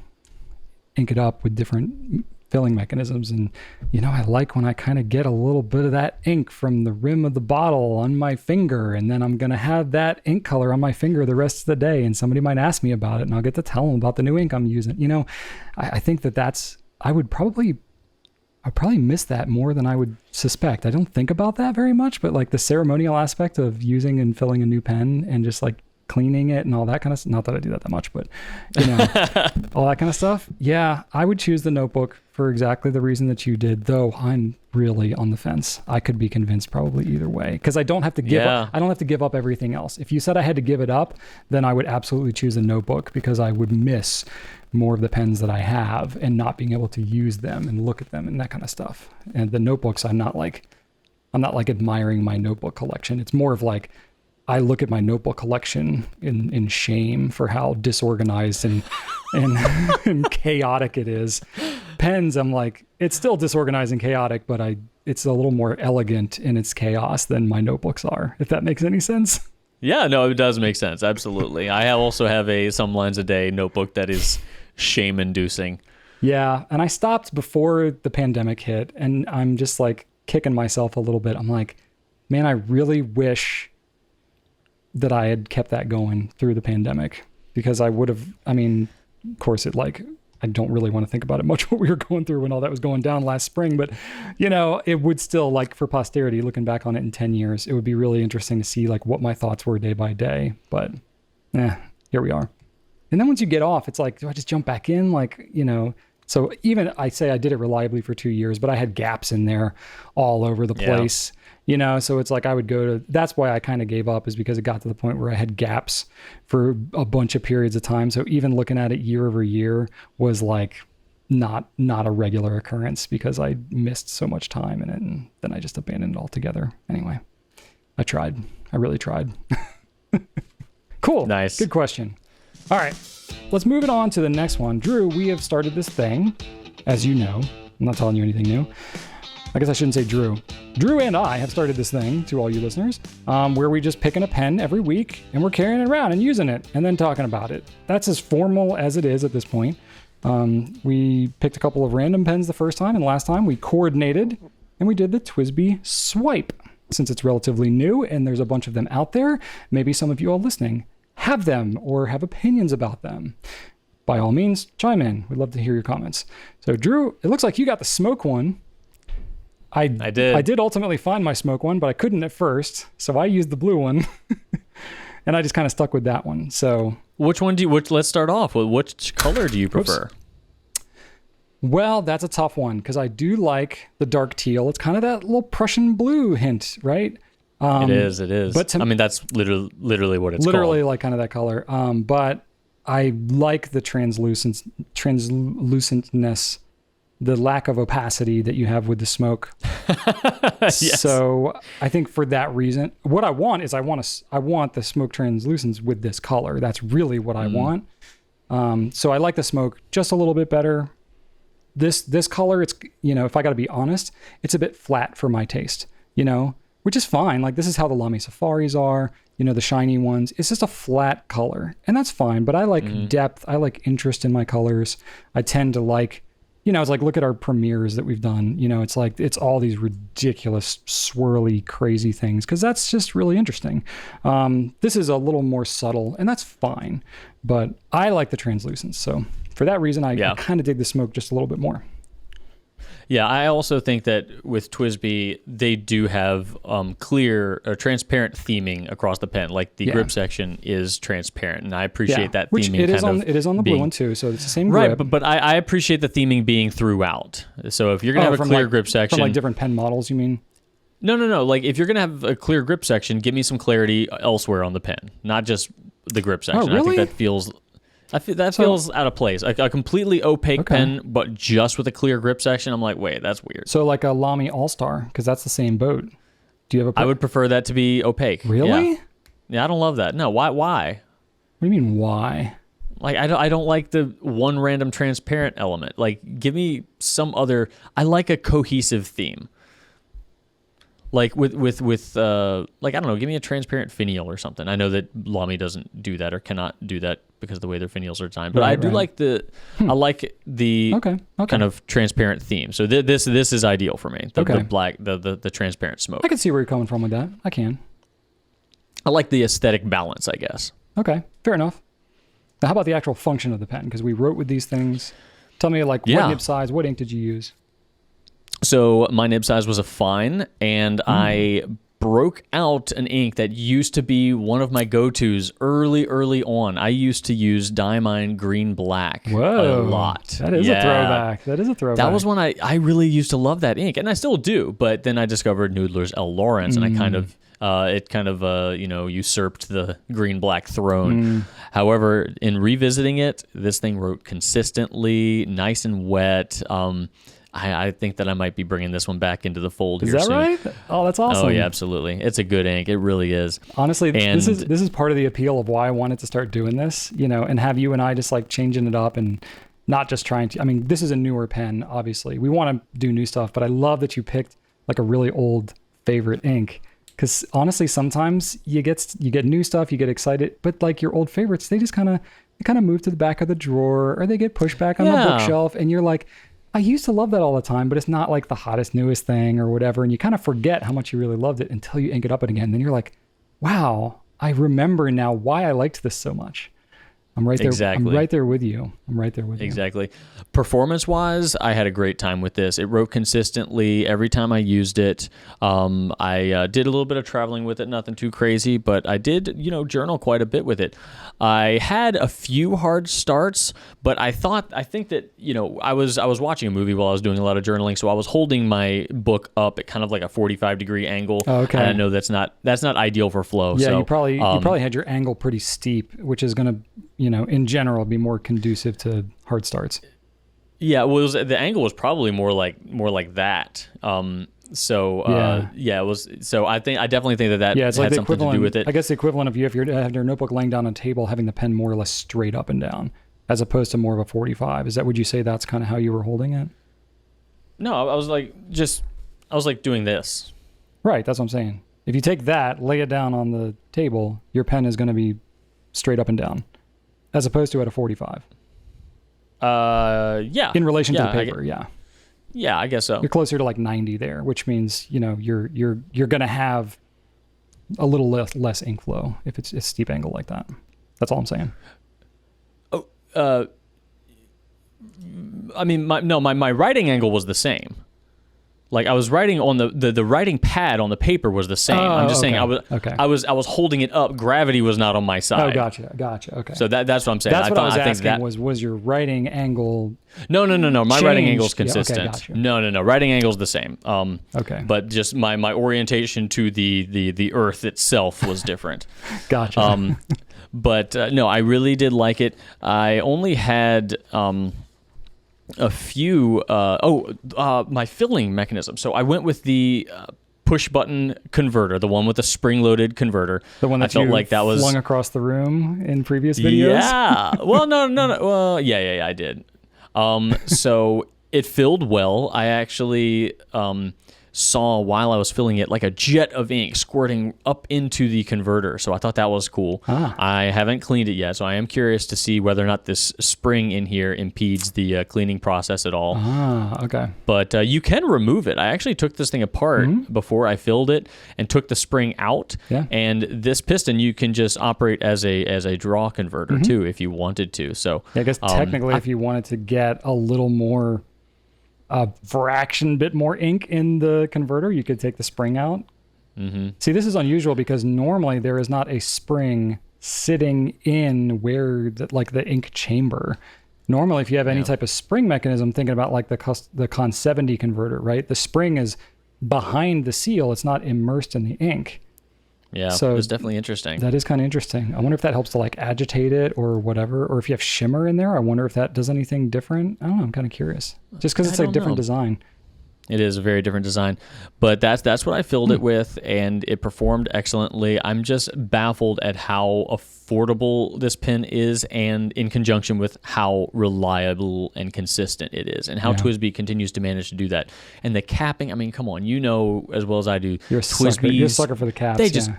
it up with different filling mechanisms. And, I like when I kind of get a little bit of that ink from the rim of the bottle on my finger, and then I'm going to have that ink color on my finger the rest of the day. And somebody might ask me about it, and I'll get to tell them about the new ink I'm using. I think I'd probably miss that more than I would suspect. I don't think about that very much, but like the ceremonial aspect of using and filling a new pen and just like cleaning it and all that kind of stuff. Not that I do that much, but all that kind of stuff. Yeah, I would choose the notebook for exactly the reason that you did, though I'm really on the fence. I could be convinced probably either way, because I don't have to give up everything else. If you said I had to give it up, then I would absolutely choose the notebook, because I would miss more of the pens that I have and not being able to use them and look at them and that kind of stuff. And the notebooks, I'm not like admiring my notebook collection. It's more of like, I look at my notebook collection in shame for how disorganized and and chaotic it is. Pens, I'm like, it's still disorganized and chaotic, but it's a little more elegant in its chaos than my notebooks are, if that makes any sense. Yeah, no, it does make sense. Absolutely. I also have a some lines a day notebook that is shame-inducing. Yeah, and I stopped before the pandemic hit, and I'm just like kicking myself a little bit. I'm like, man, I really wish that I had kept that going through the pandemic, because I would have, of course, I don't really want to think about it much, what we were going through when all that was going down last spring, but it would still, like, for posterity, looking back on it in 10 years, it would be really interesting to see like what my thoughts were day by day. But here we are. And then once you get off, it's like, do I just jump back in? So even I say I did it reliably for 2 years, but I had gaps in there all over the place. So it's like I would that's why I kind of gave up, is because it got to the point where I had gaps for a bunch of periods of time. So even looking at it year over year was like not a regular occurrence, because I missed so much time in it, and then I just abandoned it altogether. Anyway, I tried. I really tried. Cool. Nice. Good question. All right, let's move it on to the next one. Drew, we have started this thing, as you know. I'm not telling you anything new. I guess I shouldn't say Drew. Drew and I have started this thing, to all you listeners, where we just pick in a pen every week and we're carrying it around and using it and then talking about it. That's as formal as it is at this point. We picked a couple of random pens the first time, and last time we coordinated and we did the TWSBI SWIPE. Since it's relatively new and there's a bunch of them out there, maybe some of you all listening have them or have opinions about them. By all means, chime in. We'd love to hear your comments. So Drew, it looks like you got the smoke one. I did. I did ultimately find my smoke one, but I couldn't at first. So I used the blue one and I just kind of stuck with that one. So let's start off with which color do you prefer? Oops. Well, that's a tough one, because I do like the dark teal. It's kind of that little Prussian blue hint, right? It is. But that's literally what it's called. Literally like kind of that color. But I like the translucentness, the lack of opacity that you have with the smoke. Yes. So I think for that reason, what I want is I want the smoke translucence with this color. That's really what I want. So I like the smoke just a little bit better. This color, it's, if I got to be honest, it's a bit flat for my taste, which is fine. Like, this is how the Lamy Safaris are, the shiny ones. It's just a flat color, and that's fine. But I like depth. I like interest in my colors. I tend to like, it's like, look at our premieres that we've done. It's like, it's all these ridiculous, swirly, crazy things, because that's just really interesting. This is a little more subtle, and that's fine. But I like the translucence. So for that reason, I kind of dig the smoke just a little bit more. Yeah, I also think that with TWSBI, they do have clear or transparent theming across the pen. Like the grip section is transparent, and I appreciate that which theming. It is on the blue one too, so it's the same grip. Right, but I appreciate the theming being throughout. So if you're going to have a clear grip section... From like different pen models, you mean? No. Like if you're going to have a clear grip section, give me some clarity elsewhere on the pen, not just the grip section. Oh, really? I think that feels out of place. A completely opaque pen, but just with a clear grip section, I'm like, wait, that's weird. So like a Lamy All-Star, because that's the same boat. Do you have I would prefer that to be opaque. Really? Yeah, I don't love that. No, why? What do you mean, why? Like, I don't like the one random transparent element. Like, give me some other... I like a cohesive theme. Like with like, I don't know, give me a transparent finial or something. I know that Lamy doesn't do that or cannot do that because of the way their finials are designed. But I do like I like the kind of transparent theme. So this is ideal for me. The black, the transparent smoke. I can see where you're coming from with that. I can. I like the aesthetic balance, I guess. Okay, fair enough. Now, how about the actual function of the pen? Because we wrote with these things. Tell me, like, what nib size, what ink did you use? So my nib size was a fine, and I broke out an ink that used to be one of my go-tos early on. I used to use Diamine Green Black a lot. That is a throwback. That was when I really used to love that ink, and I still do. But then I discovered Noodler's L. Lawrence, and I kind of usurped the green black throne. However, in revisiting it, this thing wrote consistently, nice and wet. I think that I might be bringing this one back into the fold here soon. Is that right? Oh, that's awesome. Oh, yeah, absolutely. It's a good ink. It really is. Honestly, this is part of the appeal of why I wanted to start doing this, and have you and I just like changing it up and not just trying to. I mean, this is a newer pen, obviously. We want to do new stuff, but I love that you picked like a really old favorite ink. Because honestly, sometimes you get new stuff, you get excited, but like your old favorites, they just kind of move to the back of the drawer, or they get pushed back on the bookshelf, and you're like, I used to love that all the time, but it's not like the hottest, newest thing or whatever, and you kind of forget how much you really loved it until you ink it up again. Then you're like, wow, I remember now why I liked this so much. I'm right there. Exactly. I'm right there with you. Exactly. Performance-wise, I had a great time with this. It wrote consistently every time I used it. I did a little bit of traveling with it, nothing too crazy, but I did, journal quite a bit with it. I had a few hard starts, but I think that, I was watching a movie while I was doing a lot of journaling, so I was holding my book up at kind of like a 45-degree angle. Oh, okay. And I know that's not ideal for flow. Yeah, so, you probably had your angle pretty steep, which is going to, in general, be more conducive to hard starts. Yeah, well, the angle was probably more like that. It was. So I definitely think that it's had like something to do with it. I guess the equivalent of you, if you have your notebook laying down on a table, having the pen more or less straight up and down, as opposed to more of a 45. Would you say that's kind of how you were holding it? No, I was like doing this. Right, that's what I'm saying. If you take that, lay it down on the table, your pen is going to be straight up and down, as opposed to at a 45. Yeah. In relation to the paper, yeah. Yeah, I guess so. You're closer to like 90 there, which means, you're going to have a little less ink flow if it's a steep angle like that. That's all I'm saying. Oh, I mean, my writing angle was the same. Like I was writing on the writing pad on the paper was the same. I'm just saying I was holding it up. Gravity was not on my side. Oh, gotcha. Okay. So that's what I'm saying. That's what I was asking was your writing angle. No. My writing angle's consistent. Yeah, okay, gotcha. No. Writing angle's the same. Okay. But just my orientation to the earth itself was different. Gotcha. But no, I really did like it. I only had a few my filling mechanism. So I went with the push button converter, the one with the spring loaded converter. The one that I felt like that was flung across the room in previous videos. Yeah. Well, no. Well, yeah, I did. So it filled well. I actually saw while I was filling it like a jet of ink squirting up into the converter. So I thought that was cool. I haven't cleaned it yet, so I am curious to see whether or not this spring in here impedes the cleaning process at all. Okay. But you can remove it. I actually took this thing apart before I filled it and took the spring out. Yeah. And this piston you can just operate as a draw converter too if you wanted to. So I guess technically if you wanted to get a little more a fraction bit more ink in the converter, you could take the spring out. See, this is unusual because normally there is not a spring sitting in where the ink chamber. Normally, if you have any type of spring mechanism, thinking about like the Con 70 converter, right? The spring is behind the seal. It's not immersed in the ink. Yeah, so it's definitely interesting. That is kind of interesting. I wonder if that helps to like agitate it or whatever, or if you have shimmer in there. I wonder if that does anything different. I don't know. I'm kind of curious. Just because it's a different design. It is a very different design, but that's what I filled it with, and it performed excellently. I'm just baffled at how affordable this pen is, and in conjunction with how reliable and consistent it is, and how TWSBI continues to manage to do that. And the capping, I mean, come on, you know as well as I do. You're a sucker. You're a sucker for the caps. They just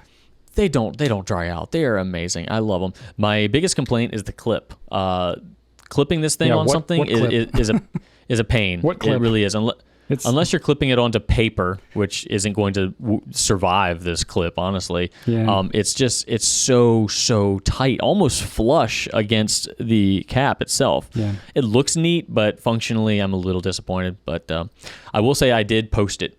they don't dry out. They are amazing. I love them. My biggest complaint is the clip. Clipping this thing on something is a pain. What clip? It really is. Unless you're clipping it onto paper, which isn't going to survive this clip, honestly. Yeah. It's so tight, almost flush against the cap itself. Yeah. It looks neat, but functionally, I'm a little disappointed. But I will say I did post it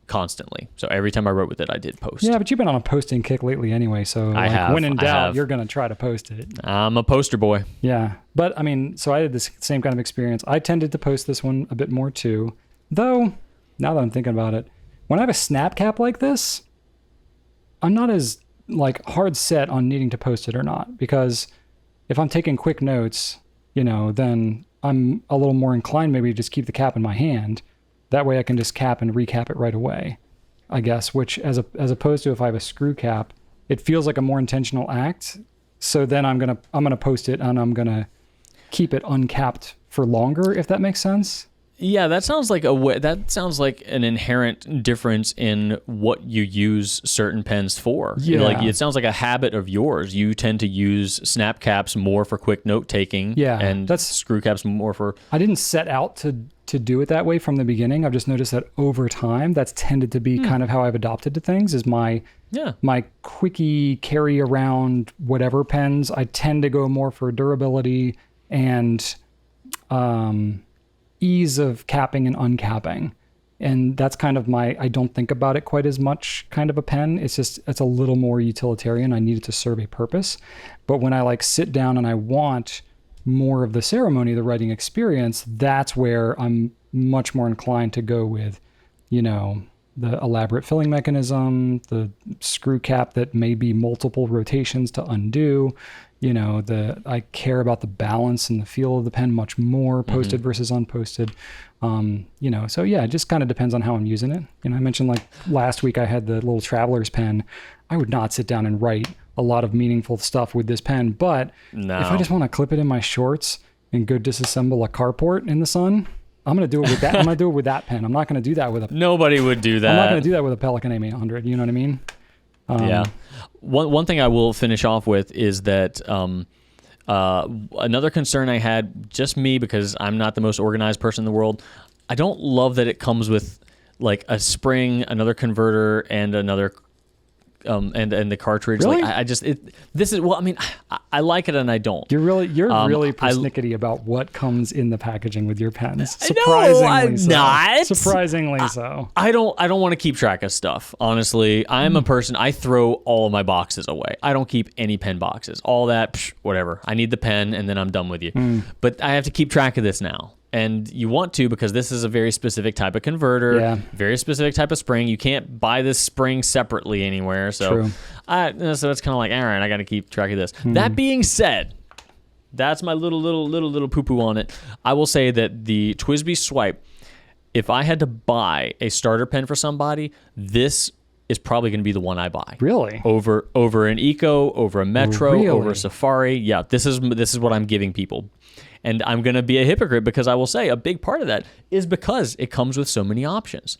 constantly. So every time I wrote with it, I did post. Yeah, but you've been on a posting kick lately anyway. So I have. When in doubt, you're going to try to post it. I'm a poster boy. Yeah. But I mean, so I had this same kind of experience. I tended to post this one a bit more too. Though, now that I'm thinking about it, when I have a snap cap like this, I'm not as like hard set on needing to post it or not, because if I'm taking quick notes, then I'm a little more inclined maybe to just keep the cap in my hand. That way I can just cap and recap it right away, I guess, which as opposed to if I have a screw cap, it feels like a more intentional act. So then I'm going to post it and I'm going to keep it uncapped for longer, if that makes sense. Yeah, that sounds like an inherent difference in what you use certain pens for. Yeah. Like it sounds like a habit of yours. You tend to use snap caps more for quick note taking. Yeah, and that's screw caps more for. I didn't set out to do it that way from the beginning. I've just noticed that over time, that's tended to be kind of how I've adopted to things. Is my quickie carry around whatever pens. I tend to go more for durability and ease of capping and uncapping. And that's kind of I don't think about it quite as much kind of a pen. It's a little more utilitarian. I need it to serve a purpose. But when I sit down and I want more of the ceremony, the writing experience, that's where I'm much more inclined to go with, the elaborate filling mechanism, the screw cap that may be multiple rotations to undo. I care about the balance and the feel of the pen much more, posted versus unposted. So yeah, it just kind of depends on how I'm using it. I mentioned last week I had the little traveler's pen. I would not sit down and write a lot of meaningful stuff with this pen, but if I just want to clip it in my shorts and go disassemble a carport in the sun, I'm going to do it with that. I'm going to do it with that pen. I'm not going to do that with Nobody would do that. I'm not going to do that with a Pelican M800. You know what I mean? Yeah. One thing I will finish off with is that another concern I had, just me, because I'm not the most organized person in the world. I don't love that it comes with a spring, another converter, and another and the cartridge. Really? I like it and I don't. You're really persnickety about what comes in the packaging with your pens. No, I'm not. Surprisingly so. I don't want to keep track of stuff. Honestly, I'm a person. I throw all of my boxes away. I don't keep any pen boxes. All that, whatever. I need the pen and then I'm done with you. But I have to keep track of this now. And you want to, because this is a very specific type of converter, very specific type of spring. You can't buy this spring separately anywhere. So, so it's kind of like, all right, I got to keep track of this. That being said, that's my little poo-poo on it. I will say that the TWSBI SWIPE, if I had to buy a starter pen for somebody, this is probably going to be the one I buy. Really? Over an Eco, over a Metro, over a Safari. Yeah, this is what I'm giving people. And I'm going to be a hypocrite because I will say a big part of that is because it comes with so many options.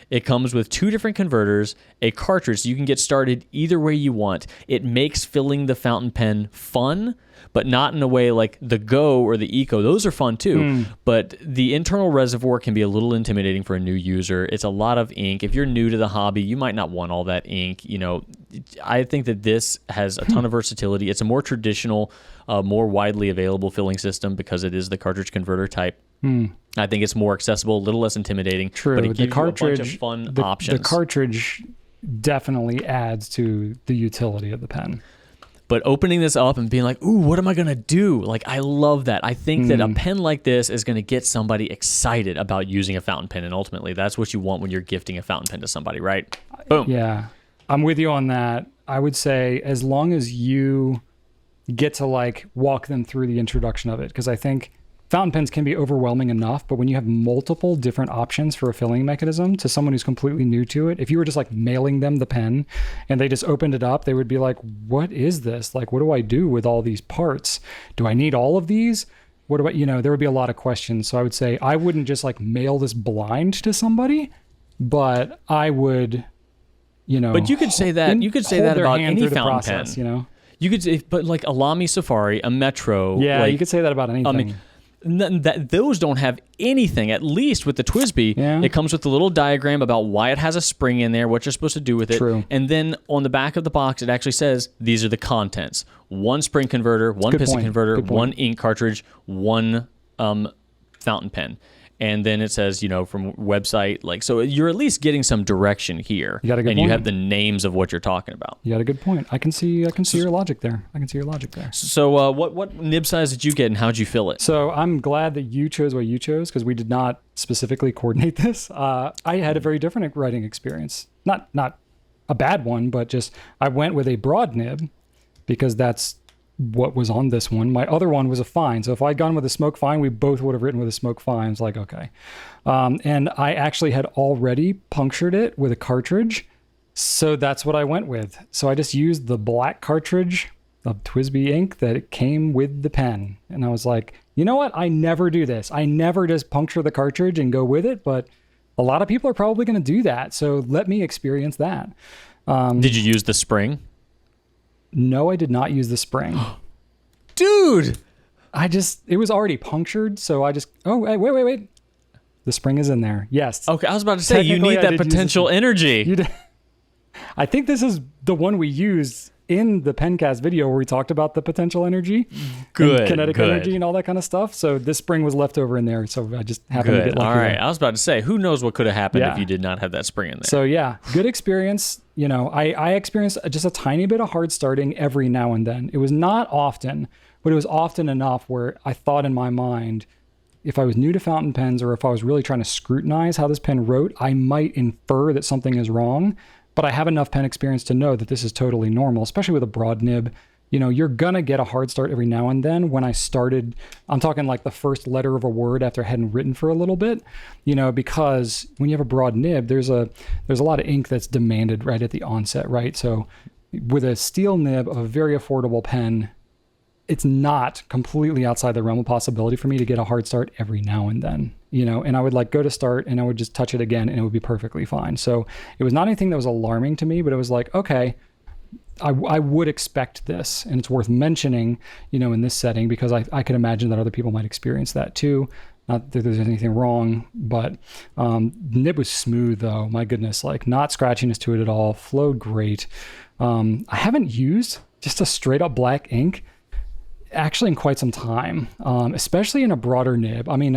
It comes with 2 different converters, a cartridge, so you can get started either way you want. It makes filling the fountain pen fun, but not in a way like the Go or the Eco. Those are fun too, but the internal reservoir can be a little intimidating for a new user. It's a lot of ink. If you're new to the hobby, you might not want all that ink. I think that this has a ton of versatility. It's a more traditional, more widely available filling system because it is the cartridge converter type. I think it's more accessible, a little less intimidating. True. But it gives you a bunch of fun options. The cartridge definitely adds to the utility of the pen. But opening this up and being like, ooh, what am I going to do? I love that. I think that a pen like this is going to get somebody excited about using a fountain pen. And ultimately, that's what you want when you're gifting a fountain pen to somebody, right? Boom. Yeah. I'm with you on that. I would say as long as you get to walk them through the introduction of it, because I think fountain pens can be overwhelming enough, but when you have multiple different options for a filling mechanism to someone who's completely new to it, if you were just like mailing them the pen and they just opened it up, they would be like, what is this? Like, what do I do with all these parts? Do I need all of these? What do I, there would be a lot of questions. So I would say I wouldn't just like mail this blind to somebody, but I would, But you could say that, about any fountain pen. You could say, but like a Lamy Safari, a Metro. Yeah, you could say that about anything. Those don't have anything. At least with the TWSBI, it comes with a little diagram about why it has a spring in there, what you're supposed to do with it. True. And then on the back of the box, it actually says, these are the contents. One spring converter, one piston converter, one ink cartridge, one fountain pen. And then it says, from website, like, so you're at least getting some direction here. You got a good point. And you have the names of what you're talking about. You got a good point. I can see your logic there. So what nib size did you get and how'd you fill it? So I'm glad that you chose what you chose because we did not specifically coordinate this. I had a very different writing experience. Not a bad one, but just I went with a broad nib because that's what was on this one. My other one was a fine. So if I'd gone with a smoke fine, we both would have written with a smoke fine. It's like, okay. And I actually had already punctured it with a cartridge. So that's what I went with. So I just used the black cartridge of TWSBI ink that it came with the pen. And I was like, you know what? I never do this. I never just puncture the cartridge and go with it. But a lot of people are probably going to do that. So let me experience that. Did you use the spring? No, I did not use the spring. Dude! It was already punctured, so I just, wait. The spring is in there. Yes. Okay, I was about to say, you need that potential energy. I think this is the one we used in the Pencast video where we talked about the potential energy. Good. Kinetic energy and all that kind of stuff. So this spring was left over in there, so I just happened to get lucky. All right, I was about to say, who knows what could have happened if you did not have that spring in there. So yeah, good experience. I experienced just a tiny bit of hard starting every now and then. It was not often, but it was often enough where I thought in my mind, if I was new to fountain pens or if I was really trying to scrutinize how this pen wrote, I might infer that something is wrong. But I have enough pen experience to know that this is totally normal, especially with a broad nib. You're going to get a hard start every now and then. When I started, I'm talking like the first letter of a word after I hadn't written for a little bit, because when you have a broad nib, there's a lot of ink that's demanded right at the onset, right? So with a steel nib of a very affordable pen, it's not completely outside the realm of possibility for me to get a hard start every now and then, and I would like go to start and I would just touch it again and it would be perfectly fine. So it was not anything that was alarming to me, but it was like, okay, I would expect this, and it's worth mentioning, in this setting, because I could imagine that other people might experience that too. Not that there's anything wrong, but nib was smooth though. My goodness, like not scratchiness to it at all. Flowed great. I haven't used just a straight up black ink actually in quite some time, especially in a broader nib. I mean,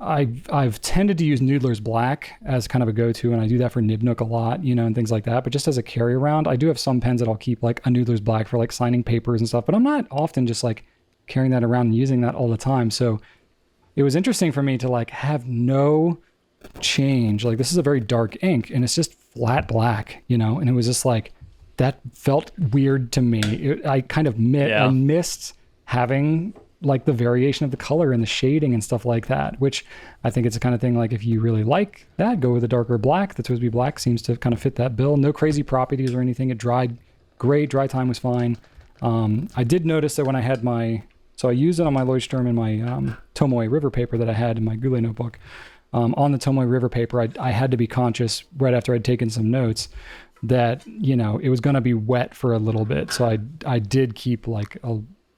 I've tended to use Noodler's Black as kind of a go-to, and I do that for Nib Nook a lot, and things like that. But just as a carry around, I do have some pens that I'll keep like a Noodler's Black for like signing papers and stuff, but I'm not often just like carrying that around and using that all the time. So it was interesting for me to like have no change. Like this is a very dark ink and it's just flat black, and it was just like, that felt weird to me. I kind of I missed having like the variation of the color and the shading and stuff like that, which I think it's the kind of thing like if you really like that, go with a darker black. The TWSBI Black seems to kind of fit that bill. No crazy properties or anything. It dried great. Dry time was fine. I did notice that when I had so I used it on my Leuchtturm and my Tomoe River paper that I had in my Goulet notebook. On the Tomoe River paper, I had to be conscious right after I'd taken some notes that, it was going to be wet for a little bit. So I did keep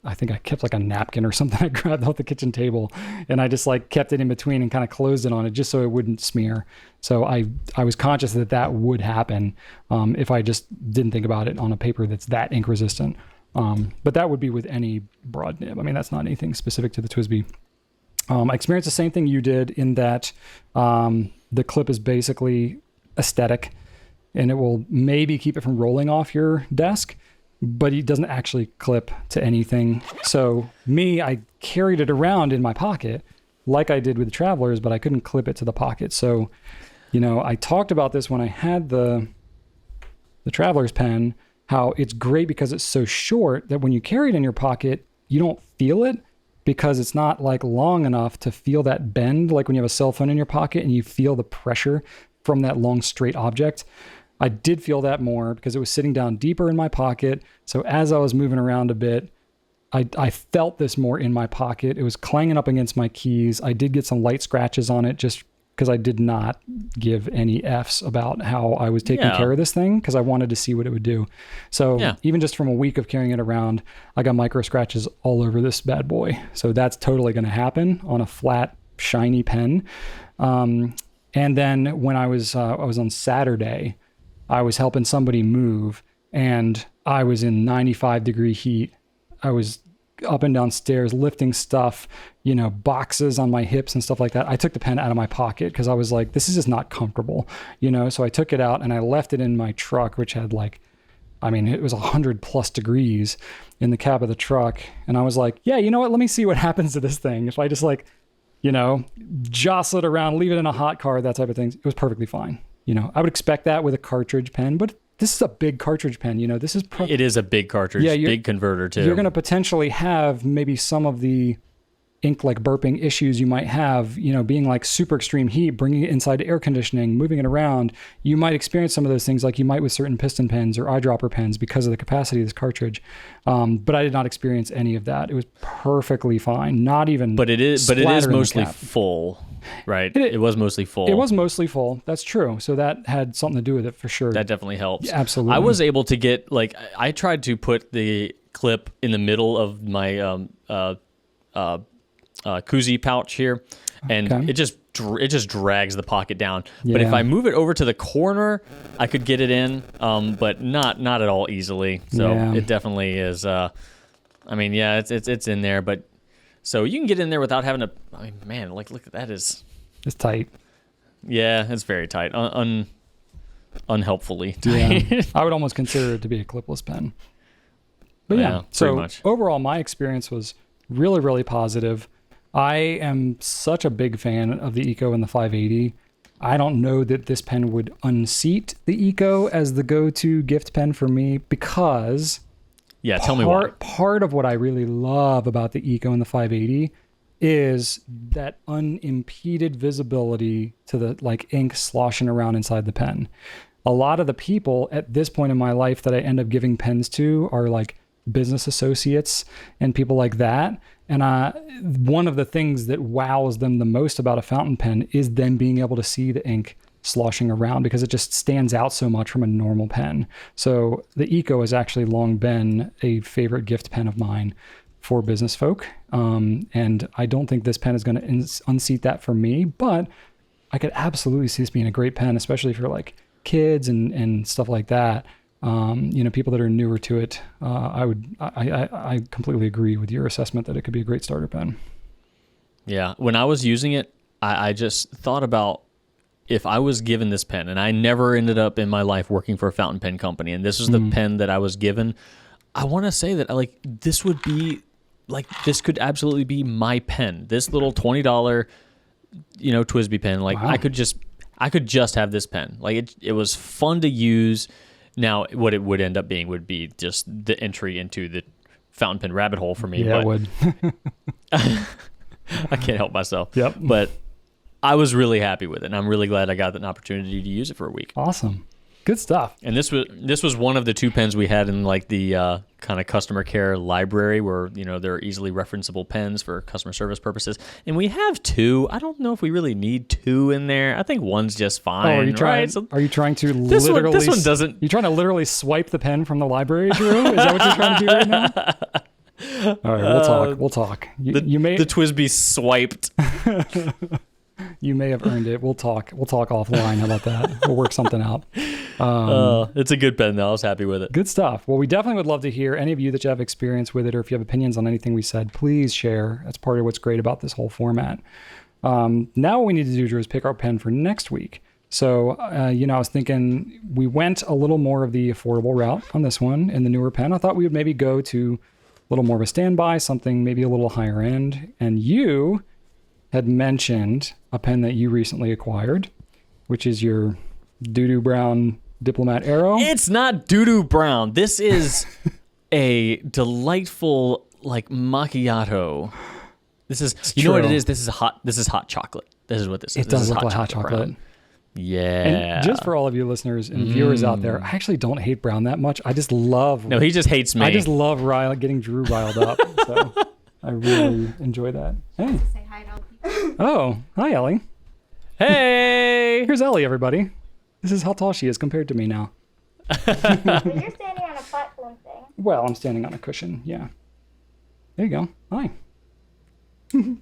I think I kept like a napkin or something I grabbed off the kitchen table, and I just like kept it in between and kind of closed it on it just so it wouldn't smear. So I was conscious that would happen if I just didn't think about it on a paper that's that ink resistant. But that would be with any broad nib. I mean, that's not anything specific to the TWSBI. I experienced the same thing you did in that the clip is basically aesthetic, and it will maybe keep it from rolling off your desk, but it doesn't actually clip to anything. So I carried it around in my pocket like I did with the Travelers, but I couldn't clip it to the pocket. So, I talked about this when I had the Travelers pen, how it's great because it's so short that when you carry it in your pocket, you don't feel it. because it's not like long enough to feel that bend, like when you have a cell phone in your pocket and you feel the pressure from that long straight object. I did feel that more because it was sitting down deeper in my pocket. So as I was moving around a bit, I felt this more in my pocket. It was clanging up against my keys. I did get some light scratches on it just because I did not give any F's about how I was taking care of this thing because I wanted to see what it would do. So even just from a week of carrying it around, I got micro scratches all over this bad boy. So that's totally going to happen on a flat, shiny pen. And then when I was on Saturday, I was helping somebody move and I was in 95-degree heat. I was up and down stairs, lifting stuff, boxes on my hips and stuff like that. I took the pen out of my pocket because I was like, this is just not comfortable, So I took it out and I left it in my truck, which had it was 100+ degrees in the cab of the truck. And I was like, yeah, you know what? Let me see what happens to this thing. If I just jostle it around, leave it in a hot car, that type of thing. It was perfectly fine. I would expect that with a cartridge pen, but this is a big cartridge pen. This is it is a big cartridge, big converter too. You're going to potentially have maybe some of the ink like burping issues you might have, being like super extreme heat, bringing it inside to air conditioning, moving it around. You might experience some of those things like you might with certain piston pens or eyedropper pens because of the capacity of this cartridge. But I did not experience any of that. It was perfectly fine. Not even. But it is mostly full, right? It was mostly full. It was mostly full. That's true. So that had something to do with it for sure. That definitely helps. Yeah, absolutely. I was able to get I tried to put the clip in the middle of my koozie pouch here, and it just drags the pocket down. Yeah. But if I move it over to the corner, I could get it in, but not at all easily. So it definitely is. It's in there, but so you can get in there without having to. Look at that is. It's tight. Yeah, it's very tight. Unhelpfully tight. Yeah. I would almost consider it to be a clipless pen. But so much. Overall, my experience was really, really positive. I am such a big fan of the Eco and the 580. I don't know that this pen would unseat the Eco as the go-to gift pen for me because tell me why. Part of what I really love about the Eco and the 580 is that unimpeded visibility to the ink sloshing around inside the pen. A lot of the people at this point in my life that I end up giving pens to are business associates and people like that. And one of the things that wows them the most about a fountain pen is them being able to see the ink sloshing around because it just stands out so much from a normal pen. So the Eco has actually long been a favorite gift pen of mine for business folk. And I don't think this pen is going to unseat that for me, but I could absolutely see this being a great pen, especially for kids and stuff like that. People that are newer to it, I completely agree with your assessment that it could be a great starter pen. Yeah. When I was using it, I just thought about if I was given this pen, and I never ended up in my life working for a fountain pen company, and this was the pen that I was given, I want to say that this would be this could absolutely be my pen. This little $20, TWSBI pen. Wow. I could just have this pen. It was fun to use. Now, what it would end up being would be just the entry into the fountain pen rabbit hole for me. Yeah, it would. I can't help myself. Yep. But I was really happy with it, and I'm really glad I got an opportunity to use it for a week. Awesome. Good stuff. And this was one of the two pens we had in the kind of customer care library where, there are easily referenceable pens for customer service purposes. And we have two. I don't know if we really need two in there. I think one's just fine. Are you trying to this one doesn't. You trying to literally swipe the pen from the library, Drew? Is that what you're trying to do right now? All right, we'll talk. You may the TWSBI swiped. You may have earned it. We'll talk offline. How about that? We'll work something out. It's a good pen, though. I was happy with it. Good stuff. Well, we definitely would love to hear any of you that you have experience with it, or if you have opinions on anything we said, please share. That's part of what's great about this whole format. Now what we need to do, Drew, is pick our pen for next week. So, I was thinking we went a little more of the affordable route on this one in the newer pen. I thought we would maybe go to a little more of a standby, something maybe a little higher end. And you had mentioned a pen that you recently acquired, which is your doo-doo brown Diplomat Aero. It's not doo-doo brown. This is a delightful macchiato This is It's you know what it true. is. This is hot chocolate. This is what this is. It This does is look like hot chocolate. brown. Yeah. And just for all of you listeners and viewers out there, I actually don't hate brown that much. I just love. No, he just hates me. I just love getting Drew riled up. So I really enjoy that. Hey. Say hi to all people. Oh, hi, Ellie. Hey. Here's Ellie, everybody. This is how tall she is compared to me now. You're standing on a platform thing. Well, I'm standing on a cushion. Yeah. There you go. Hi.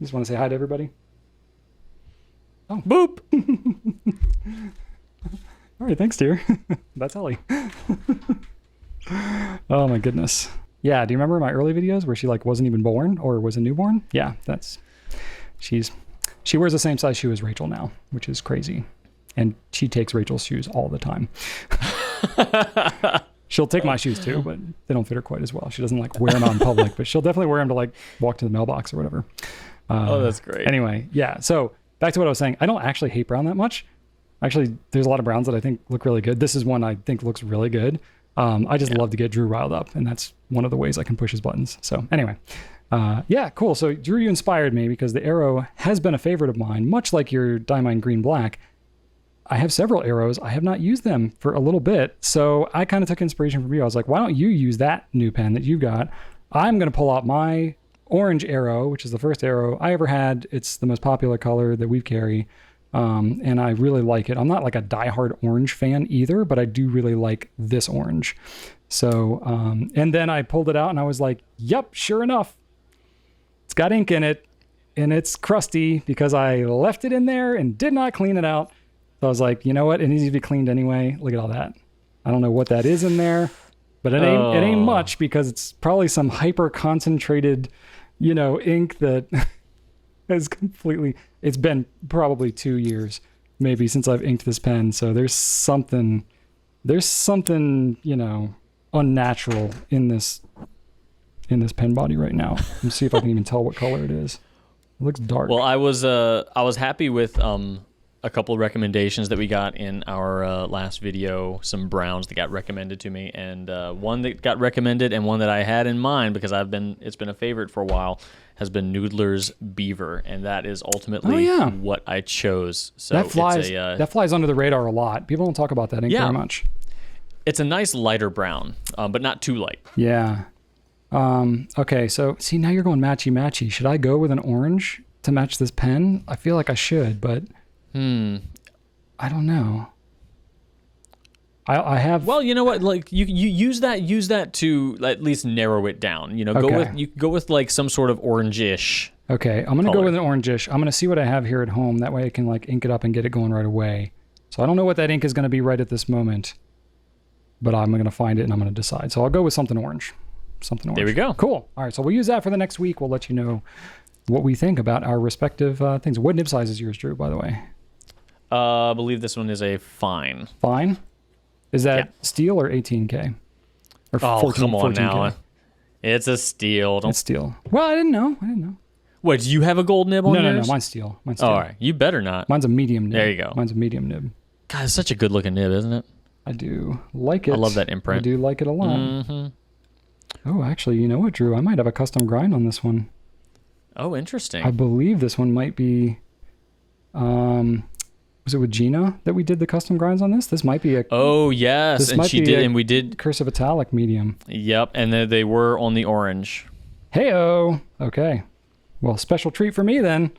Just want to say hi to everybody. Oh, boop. All right, thanks, dear. That's Ellie. Oh my goodness. Yeah, do you remember my early videos where she like wasn't even born or was a newborn? Yeah, she wears the same size shoe as Rachel now, which is crazy. And she takes Rachel's shoes all the time. She'll take my shoes too, but they don't fit her quite as well. She doesn't like wear them out in public, but she'll definitely wear them to like walk to the mailbox or whatever. Oh, that's great. Anyway, yeah. So back to what I was saying. I don't actually hate brown that much. Actually, there's a lot of browns that I think look really good. This is one I think looks really good. I just love to get Drew riled up, and that's one of the ways I can push his buttons. So anyway, yeah, cool. So Drew, you inspired me because the arrow has been a favorite of mine, much like your Diamine Green Black. I have several arrows. I have not used them for a little bit. So I kind of took inspiration from you. I was like, why don't you use that new pen that you've got? I'm going to pull out my orange arrow, which is the first arrow I ever had. It's the most popular color that we carry. And I really like it. I'm not like a diehard orange fan either, but I do really like this orange. So, and then I pulled it out and I was like, yep, sure enough, it's got ink in it and it's crusty because I left it in there and did not clean it out. So I was like, you know what? It needs to be cleaned anyway. Look at all that. I don't know what that is in there, but it ain't much because it's probably some hyper concentrated, ink that is completely, it's been probably 2 years maybe since I've inked this pen. So there's something, unnatural in this pen body right now. Let's see if I can even tell what color it is. It looks dark. Well, I was happy with a couple of recommendations that we got in our last video, some browns that got recommended to me, and one that got recommended and one that I had in mind because it's been a favorite for a while, has been Noodler's Beaver, and that is ultimately what I chose. So that flies under the radar a lot. People don't talk about that ink very much. It's a nice lighter brown, but not too light. Yeah. Okay, so see, now you're going matchy-matchy. Should I go with an orange to match this pen? I feel like I should, but I don't know. I have. Well, you know what? Like you use that to at least narrow it down. Go with like some sort of orangish. Okay, I'm gonna go with an orangish. I'm gonna see what I have here at home. That way I can like ink it up and get it going right away. So I don't know what that ink is gonna be right at this moment, but I'm gonna find it and I'm gonna decide. So I'll go with something orange. There we go. Cool. All right, so we'll use that for the next week. We'll let you know what we think about our respective things. What nib size is yours, Drew? By the way. I believe this one is a fine. Fine? Is that steel or 18K? Or 14, come on 14K? now. It's a steel. It's steel. Well, I didn't know. What, do you have a gold nib on yours? No. Mine's steel. Oh, all right. You better not. Mine's a medium nib. There you go. Mine's a medium nib. God, it's such a good looking nib, isn't it? I do like it. I love that imprint. I do like it a lot. Mm-hmm. Oh, actually, you know what, Drew? I might have a custom grind on this one. Oh, interesting. I believe this one might be... was it with Gina that we did the custom grinds on this? This might be a... Oh, yes. And she did, and we did... Cursive Italic medium. Yep, and they were on the orange. Hey-oh. Okay. Well, special treat for me then.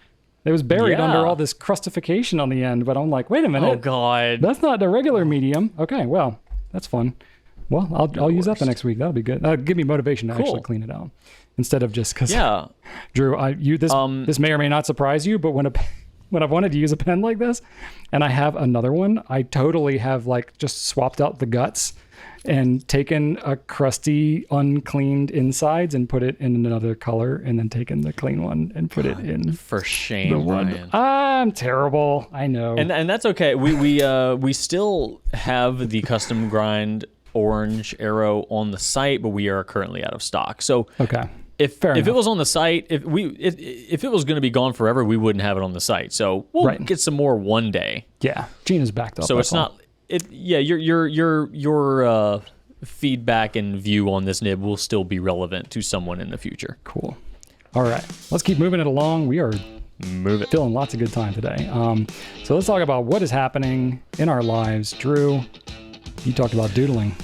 It was buried under all this crustification on the end, but I'm like, wait a minute. Oh, God. That's not the regular medium. Okay, well, that's fun. Well, I'll use that the next week. That'll be good. Give me motivation to actually clean it out instead of just because. Yeah. Drew, this may or may not surprise you, but when I've wanted to use a pen like this, and I have another one, I totally have like just swapped out the guts and taken a crusty, uncleaned insides and put it in another color, and then taken the clean one and put it in. For shame, Brian. I'm terrible. I know. And that's okay. We still have the custom grind orange arrow on the site, but we are currently out of stock. So okay. If it was on the site, if it was going to be gone forever, we wouldn't have it on the site. So we'll get some more one day. Yeah, Gina's backed up. So it's not. Your feedback and view on this nib will still be relevant to someone in the future. Cool. All right, let's keep moving it along. We are Move it. feeling lots of good time today. So let's talk about what is happening in our lives. Drew, you talked about doodling.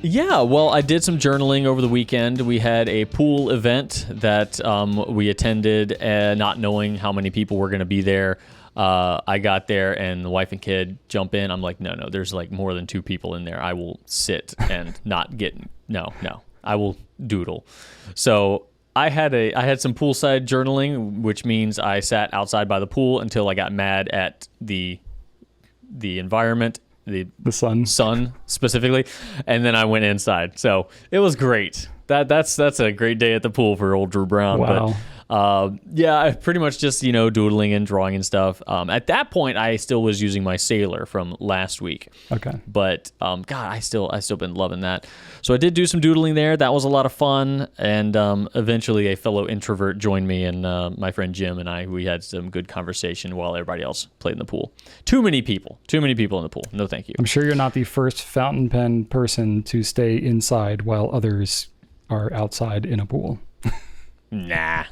Yeah, well, I did some journaling over the weekend. We had a pool event that we attended, not knowing how many people were going to be there. I got there and the wife and kid jump in. I'm like, no, there's like more than 2 people in there. I will sit and not get, no, I will doodle. So I had some poolside journaling, which means I sat outside by the pool until I got mad at the environment, the sun specifically, and then I went inside. So it was great. That's a great day at the pool for old Drew Brown. Wow. But yeah, I pretty much just doodling and drawing and stuff. At that point, I still was using my sailor from last week. Okay. But God, I still been loving that. So I did do some doodling there. That was a lot of fun. And eventually, a fellow introvert joined me, and my friend Jim and we had some good conversation while everybody else played in the pool. Too many people in the pool. No, thank you. I'm sure you're not the first fountain pen person to stay inside while others are outside in a pool. Nah,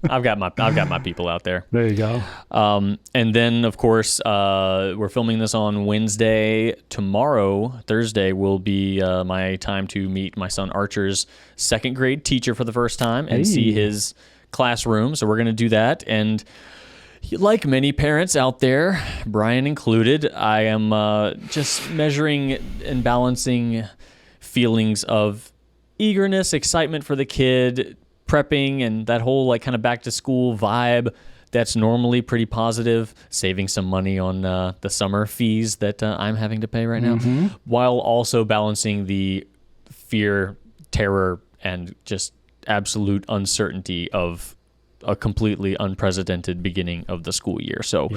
I've got my people out there. There you go. And then, of course, we're filming this on Wednesday. Tomorrow, Thursday, will be my time to meet my son Archer's 2nd grade teacher for the first time and see his classroom. So we're going to do that. And like many parents out there, Brian included, I am just measuring and balancing feelings of eagerness, excitement for the kid, prepping, and that whole like kind of back to school vibe that's normally pretty positive, saving some money on the summer fees that I'm having to pay right now, while also balancing the fear, terror, and just absolute uncertainty of a completely unprecedented beginning of the school year. So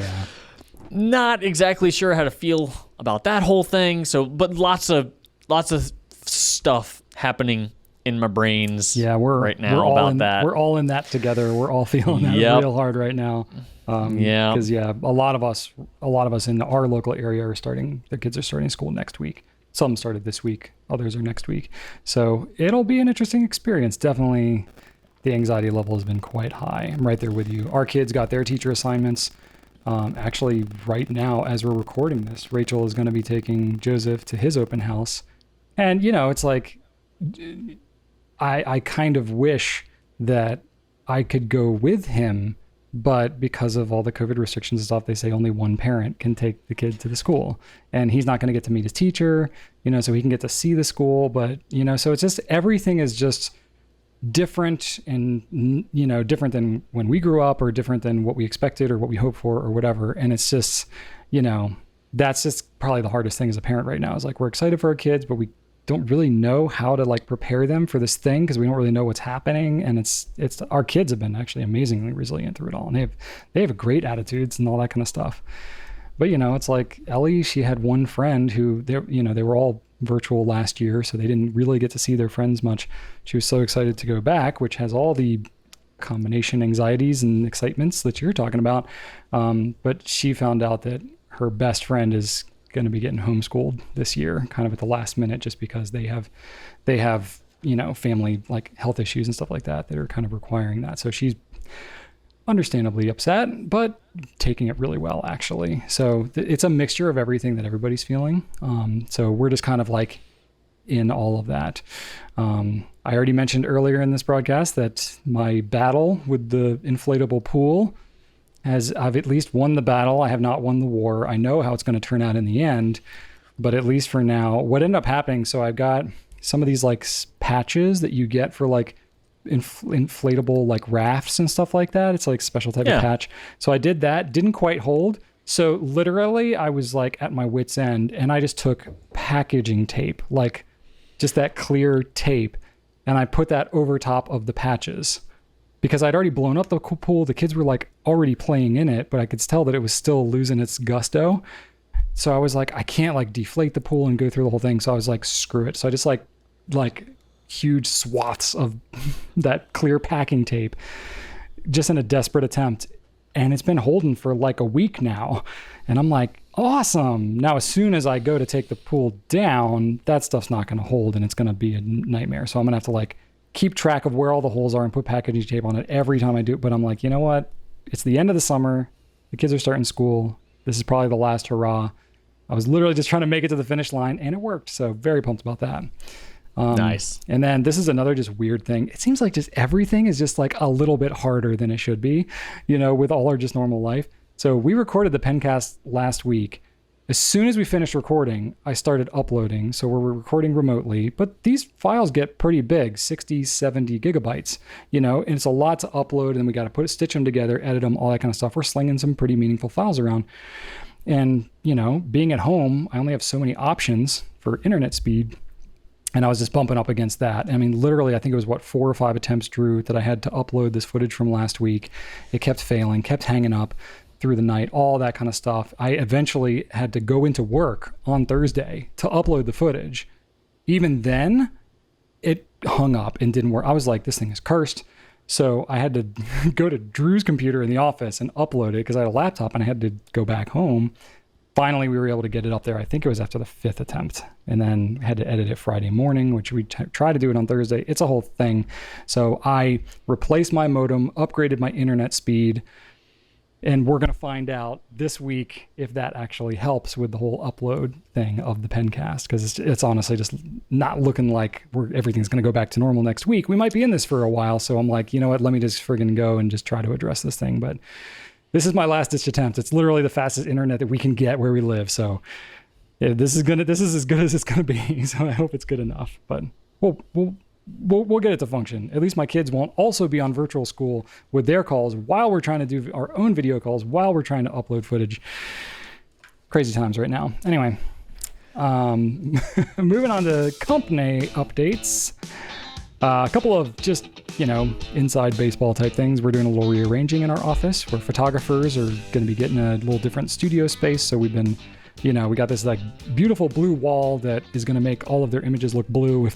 not exactly sure how to feel about that whole thing. So, but lots of stuff happening in my brains right now about that. We're all in that together. We're all feeling that real hard right now. Because a lot of us in our local area their kids are starting school next week. Some started this week, others are next week. So it'll be an interesting experience. Definitely the anxiety level has been quite high. I'm right there with you. Our kids got their teacher assignments. Actually, right now, as we're recording this, Rachel is going to be taking Joseph to his open house. And, it's like, I kind of wish that I could go with him, but because of all the COVID restrictions and stuff, they say only one parent can take the kid to the school, and he's not going to get to meet his teacher, so he can get to see the school. But, so it's just, everything is just different and, different than when we grew up, or different than what we expected or what we hoped for or whatever. And it's just, that's just probably the hardest thing as a parent right now, is like, we're excited for our kids, but we don't really know how to like prepare them for this thing, because we don't really know what's happening. And it's our kids have been actually amazingly resilient through it all, and they have great attitudes and all that kind of stuff. But it's like Ellie, she had one friend who they were all virtual last year, so they didn't really get to see their friends much. She was so excited to go back, which has all the combination anxieties and excitements that you're talking about. But she found out that her best friend is going to be getting homeschooled this year, kind of at the last minute, just because they have family like health issues and stuff like that are kind of requiring that. So she's understandably upset, but taking it really well, actually. So it's a mixture of everything that everybody's feeling. So we're just kind of like in all of that. I already mentioned earlier in this broadcast that my battle with the inflatable pool I've at least won the battle. I have not won the war. I know how it's going to turn out in the end, but at least for now, what ended up happening, so I've got some of these like patches that you get for like inflatable like rafts and stuff like that. It's like special type of patch. So I did that, didn't quite hold. So literally I was like at my wit's end, and I just took packaging tape, like just that clear tape, and I put that over top of the patches. Because I'd already blown up the pool. The kids were like already playing in it, but I could tell that it was still losing its gusto. So I was like, I can't like deflate the pool and go through the whole thing. So I was like, screw it. So I just like huge swaths of that clear packing tape, just in a desperate attempt. And it's been holding for like a week now. And I'm like, awesome. Now, as soon as I go to take the pool down, that stuff's not going to hold, and it's going to be a nightmare. So I'm going to have to like keep track of where all the holes are and put packaging tape on it every time I do it. But I'm like, you know what? It's the end of the summer. The kids are starting school. This is probably the last hurrah. I was literally just trying to make it to the finish line, and it worked. So very pumped about that. Nice. And then this is another just weird thing. It seems like just everything is just like a little bit harder than it should be, with all our just normal life. So we recorded the Pencast last week. As soon as we finished recording, I started uploading. So we're recording remotely, but these files get pretty big, 60, 70 gigabytes, and it's a lot to upload, and we got to stitch them together, edit them, all that kind of stuff. We're slinging some pretty meaningful files around. And, being at home, I only have so many options for internet speed. And I was just bumping up against that. I mean, literally, I think it was 4 or 5 attempts, Drew, that I had to upload this footage from last week. It kept failing, kept hanging up through the night, all that kind of stuff. I eventually had to go into work on Thursday to upload the footage. Even then, it hung up and didn't work. I was like, this thing is cursed. So I had to go to Drew's computer in the office and upload it because I had a laptop and I had to go back home. Finally, we were able to get it up there. I think it was after the 5th attempt, and then had to edit it Friday morning, which we try to do it on Thursday. It's a whole thing. So I replaced my modem, upgraded my internet speed, and we're going to find out this week if that actually helps with the whole upload thing of the Pencast, because it's honestly just not looking like everything's going to go back to normal next week. We might be in this for a while, so I'm like, you know what, let me just friggin' go and just try to address this thing. But this is my last ditch attempt. It's literally the fastest internet that we can get where we live. So yeah, this is as good as it's gonna be. So I hope it's good enough. But we'll get it to function. At least my kids won't also be on virtual school with their calls while we're trying to do our own video calls, while we're trying to upload footage. Crazy times right now. Anyway, moving on to company updates. A couple of just, inside baseball type things. We're doing a little rearranging in our office where photographers are going to be getting a little different studio space. So we've been, we got this like beautiful blue wall that is going to make all of their images look blue if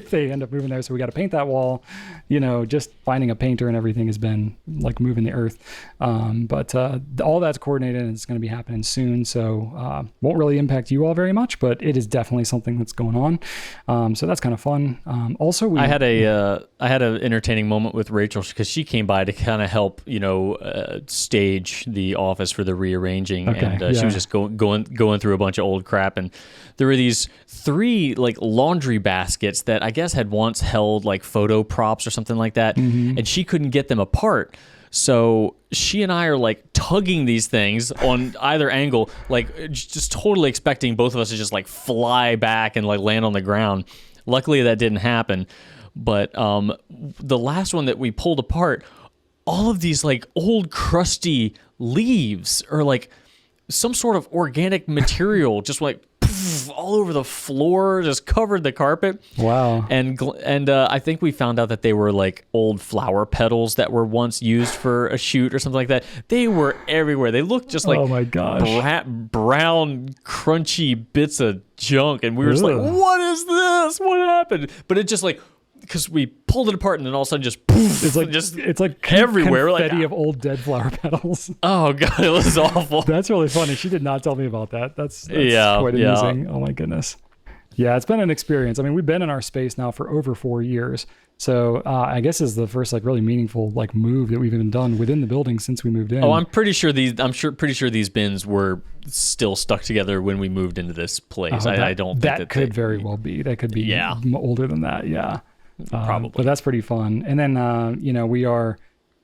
they end up moving there. So we got to paint that wall. Just finding a painter and everything has been like moving the earth. But all that's coordinated and it's going to be happening soon. So won't really impact you all very much, but it is definitely something that's going on. So that's kind of fun. Also, I had an entertaining moment with Rachel because she came by to kind of help, stage the office for the rearranging. Okay, and she was just going through a bunch of old crap. And there were these 3 like laundry baskets that I guess had once held like photo props or something like that, and she couldn't get them apart. So she and I are like tugging these things on either angle, like just totally expecting both of us to just like fly back and like land on the ground. Luckily that didn't happen. But the last one that we pulled apart, all of these like old crusty leaves or like some sort of organic material just like all over the floor, just covered the carpet. Wow. And I think we found out that they were like old flower petals that were once used for a shoot or something like that. They were everywhere. They looked just like, oh my gosh, brown, crunchy bits of junk. And we were just like, what is this? What happened? But it just like, because we pulled it apart and then all of a sudden just poof, it's like everywhere, confetti like, of old dead flower petals. Oh god, it was awful. That's really funny. She did not tell me about that. That's quite amusing. Oh my goodness. Yeah, it's been an experience. I mean, we've been in our space now for over 4 years. So I guess is the first like really meaningful like move that we've even done within the building since we moved in. Oh, I'm pretty sure these bins were still stuck together when we moved into this place. I don't think that could very well be. That could be older than that. Yeah. Probably. But that's pretty fun. And then we are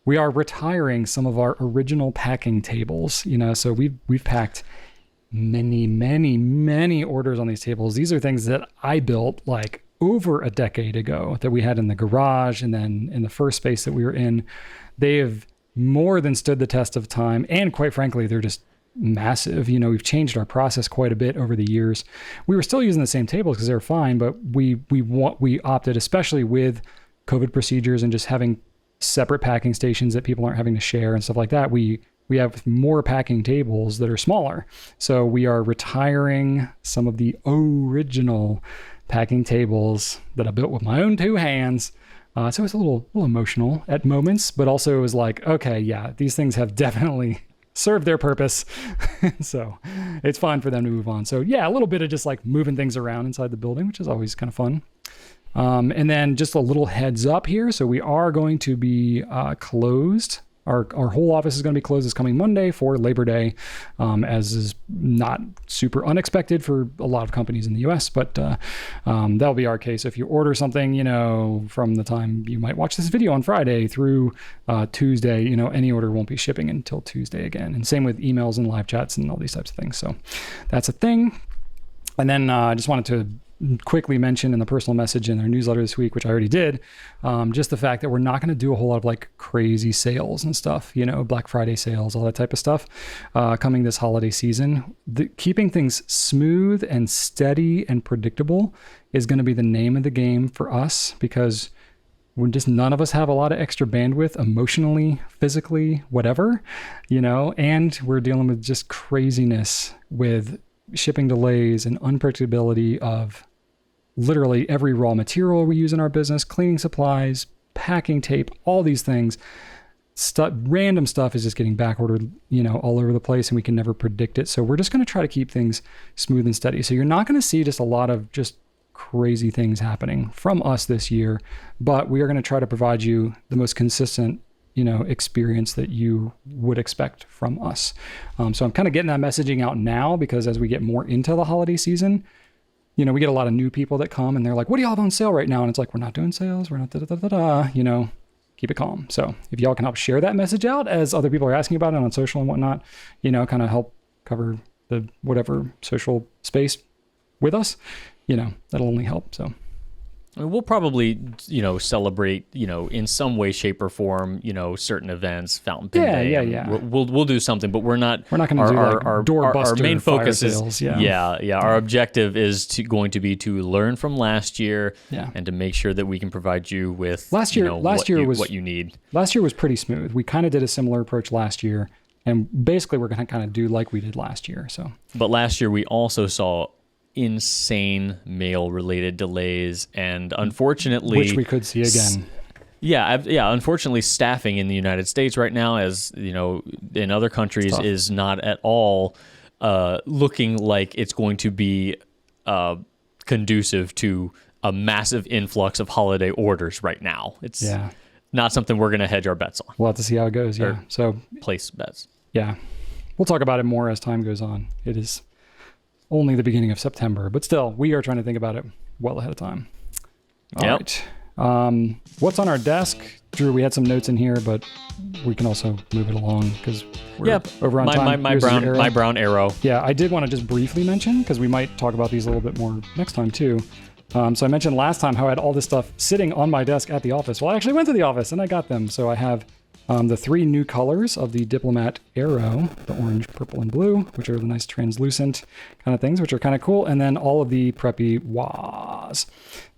retiring some of our original packing tables. So we've packed many orders on these tables. These are things that I built like over a decade ago that we had in the garage and then in the first space that we were in. They have more than stood the test of time, and quite frankly, they're just massive. We've changed our process quite a bit over the years. We were still using the same tables because they were fine, but we opted, especially with COVID procedures and just having separate packing stations that people aren't having to share and stuff like that. We have more packing tables that are smaller. So we are retiring some of the original packing tables that I built with my own 2 hands. So it's a little emotional at moments, but also it was like, okay, yeah, these things have definitely serve their purpose. So it's fine for them to move on. So yeah, a little bit of just like moving things around inside the building, which is always kind of fun. And then just a little heads up here. So we are going to be closed. Our whole office is going to be closed this coming Monday for Labor Day, as is not super unexpected for a lot of companies in the US, but that'll be our case. If you order something, from the time you might watch this video on Friday through Tuesday, any order won't be shipping until Tuesday again. And same with emails and live chats and all these types of things. So that's a thing. And then I just wanted to quickly mention in the personal message in our newsletter this week, which I already did, just the fact that we're not going to do a whole lot of like crazy sales and stuff, Black Friday sales, all that type of stuff coming this holiday season. Keeping things smooth and steady and predictable is going to be the name of the game for us, because none of us have a lot of extra bandwidth emotionally, physically, whatever, and we're dealing with just craziness with shipping delays and unpredictability of literally every raw material we use in our business, cleaning supplies, packing tape, all these things. Random stuff is just getting back ordered, all over the place, and we can never predict it. So we're just going to try to keep things smooth and steady. So you're not going to see just a lot of just crazy things happening from us this year, but we are going to try to provide you the most consistent experience that you would expect from us. So I'm kind of getting that messaging out now, because as we get more into the holiday season, we get a lot of new people that come and they're like, what do y'all have on sale right now? And it's like, we're not doing sales. We're not keep it calm. So if y'all can help share that message out as other people are asking about it on social and whatnot, kind of help cover the whatever social space with us, that'll only help. So we'll probably, celebrate, in some way, shape, or form, certain events, Fountain Pen Day. Yeah. We'll do something, but we're not going to do like doorbuster. Our main focus sales. is, our objective is going to be to learn from last year, and to make sure that we can provide you with what you need. Last year was pretty smooth. We kind of did a similar approach last year, and basically we're going to kind of do like we did last year. But last year we also saw insane mail related delays, and unfortunately, which we could see again. Unfortunately, staffing in the United States right now, as in other countries, is not at all looking like it's going to be conducive to a massive influx of holiday orders right now. It's not something we're going to hedge our bets on. We'll have to see how it goes. So place bets. Yeah, we'll talk about it more as time goes on. It is only the beginning of September, but still, we are trying to think about it well ahead of time. All right. What's on our desk? Drew, we had some notes in here, but we can also move it along because we're over on time. My brown arrow. Yeah, I did want to just briefly mention, because we might talk about these a little bit more next time too. So I mentioned last time how I had all this stuff sitting on my desk at the office. Well, I actually went to the office and I got them. So I have the 3 new colors of the Diplomat Arrow, the orange, purple, and blue, which are the nice translucent kind of things, which are kind of cool. And then all of the Preppy WAs.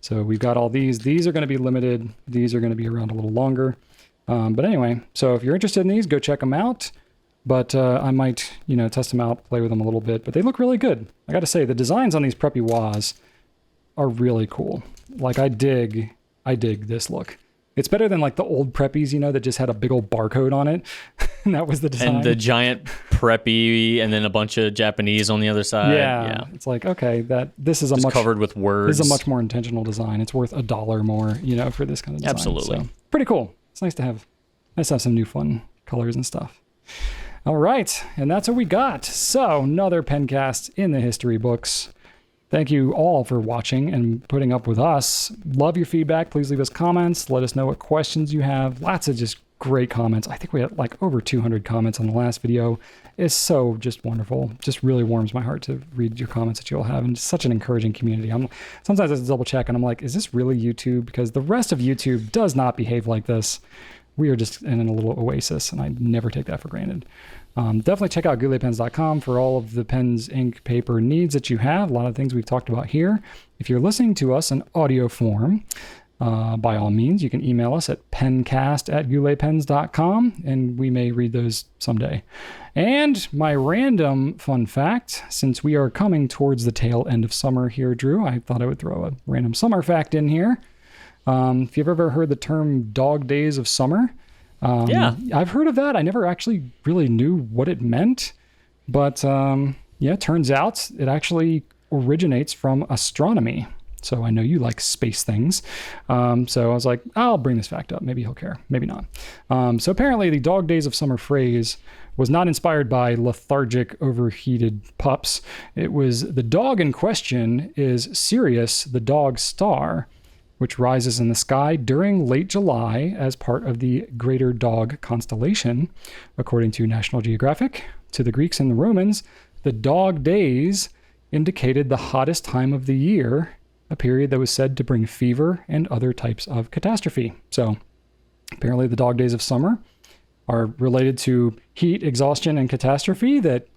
So we've got all these. These are going to be limited. These are going to be around a little longer. But anyway, so if you're interested in these, go check them out. But I might, test them out, play with them a little bit. But they look really good. I got to say, the designs on these Preppy WAs are really cool. Like, I dig this look. It's better than like the old Preppies, that just had a big old barcode on it. And that was the design. And the giant Preppy and then a bunch of Japanese on the other side. Yeah. It's like, okay, this is just covered with words. This is a much more intentional design. It's worth $1 more, for this kind of design. Absolutely. So, pretty cool. It's nice to have some new fun colors and stuff. All right. And that's what we got. So another Pencast in the history books. Thank you all for watching and putting up with us. Love your feedback. Please leave us comments. Let us know what questions you have. Lots of just great comments. I think we had like over 200 comments on the last video. It's so just wonderful. Just really warms my heart to read your comments that you all have. And it's such an encouraging community. Sometimes I double check and I'm like, is this really YouTube? Because the rest of YouTube does not behave like this. We are just in a little oasis, and I never take that for granted. Definitely check out gouletpens.com for all of the pens, ink, paper needs that you have. A lot of things we've talked about here. If you're listening to us in audio form, by all means, you can email us at pencast@gouletpens.com, and we may read those someday. And my random fun fact, since we are coming towards the tail end of summer here, Drew, I thought I would throw a random summer fact in here. If you've ever heard the term dog days of summer, I've heard of that. I never actually really knew what it meant, but it turns out it actually originates from astronomy. So I know you like space things. So I was like, I'll bring this fact up. Maybe he'll care. Maybe not. So apparently the dog days of summer phrase was not inspired by lethargic, overheated pups. It was the dog in question is Sirius, the dog star, which rises in the sky during late July as part of the Greater Dog constellation. According to National Geographic, to the Greeks and the Romans, the dog days indicated the hottest time of the year, a period that was said to bring fever and other types of catastrophe. So apparently the dog days of summer are related to heat, exhaustion, and catastrophe that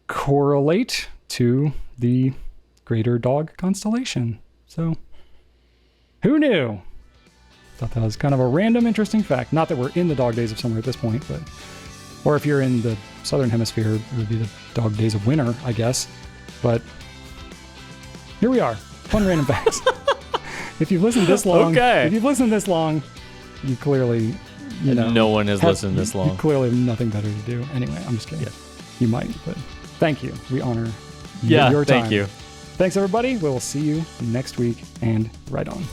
correlate to the Greater Dog constellation. So who knew? Thought that was kind of a random, interesting fact. Not that we're in the dog days of summer at this point, but or if you're in the southern hemisphere, it would be the dog days of winter, I guess. But here we are. Fun random facts. If you've listened this long, you clearly, no one has listened this long. You clearly have nothing better to do. Anyway, I'm just kidding. Yeah. You might, but thank you. We honor your time. Thank you. Thanks, everybody. We'll see you next week, and right on.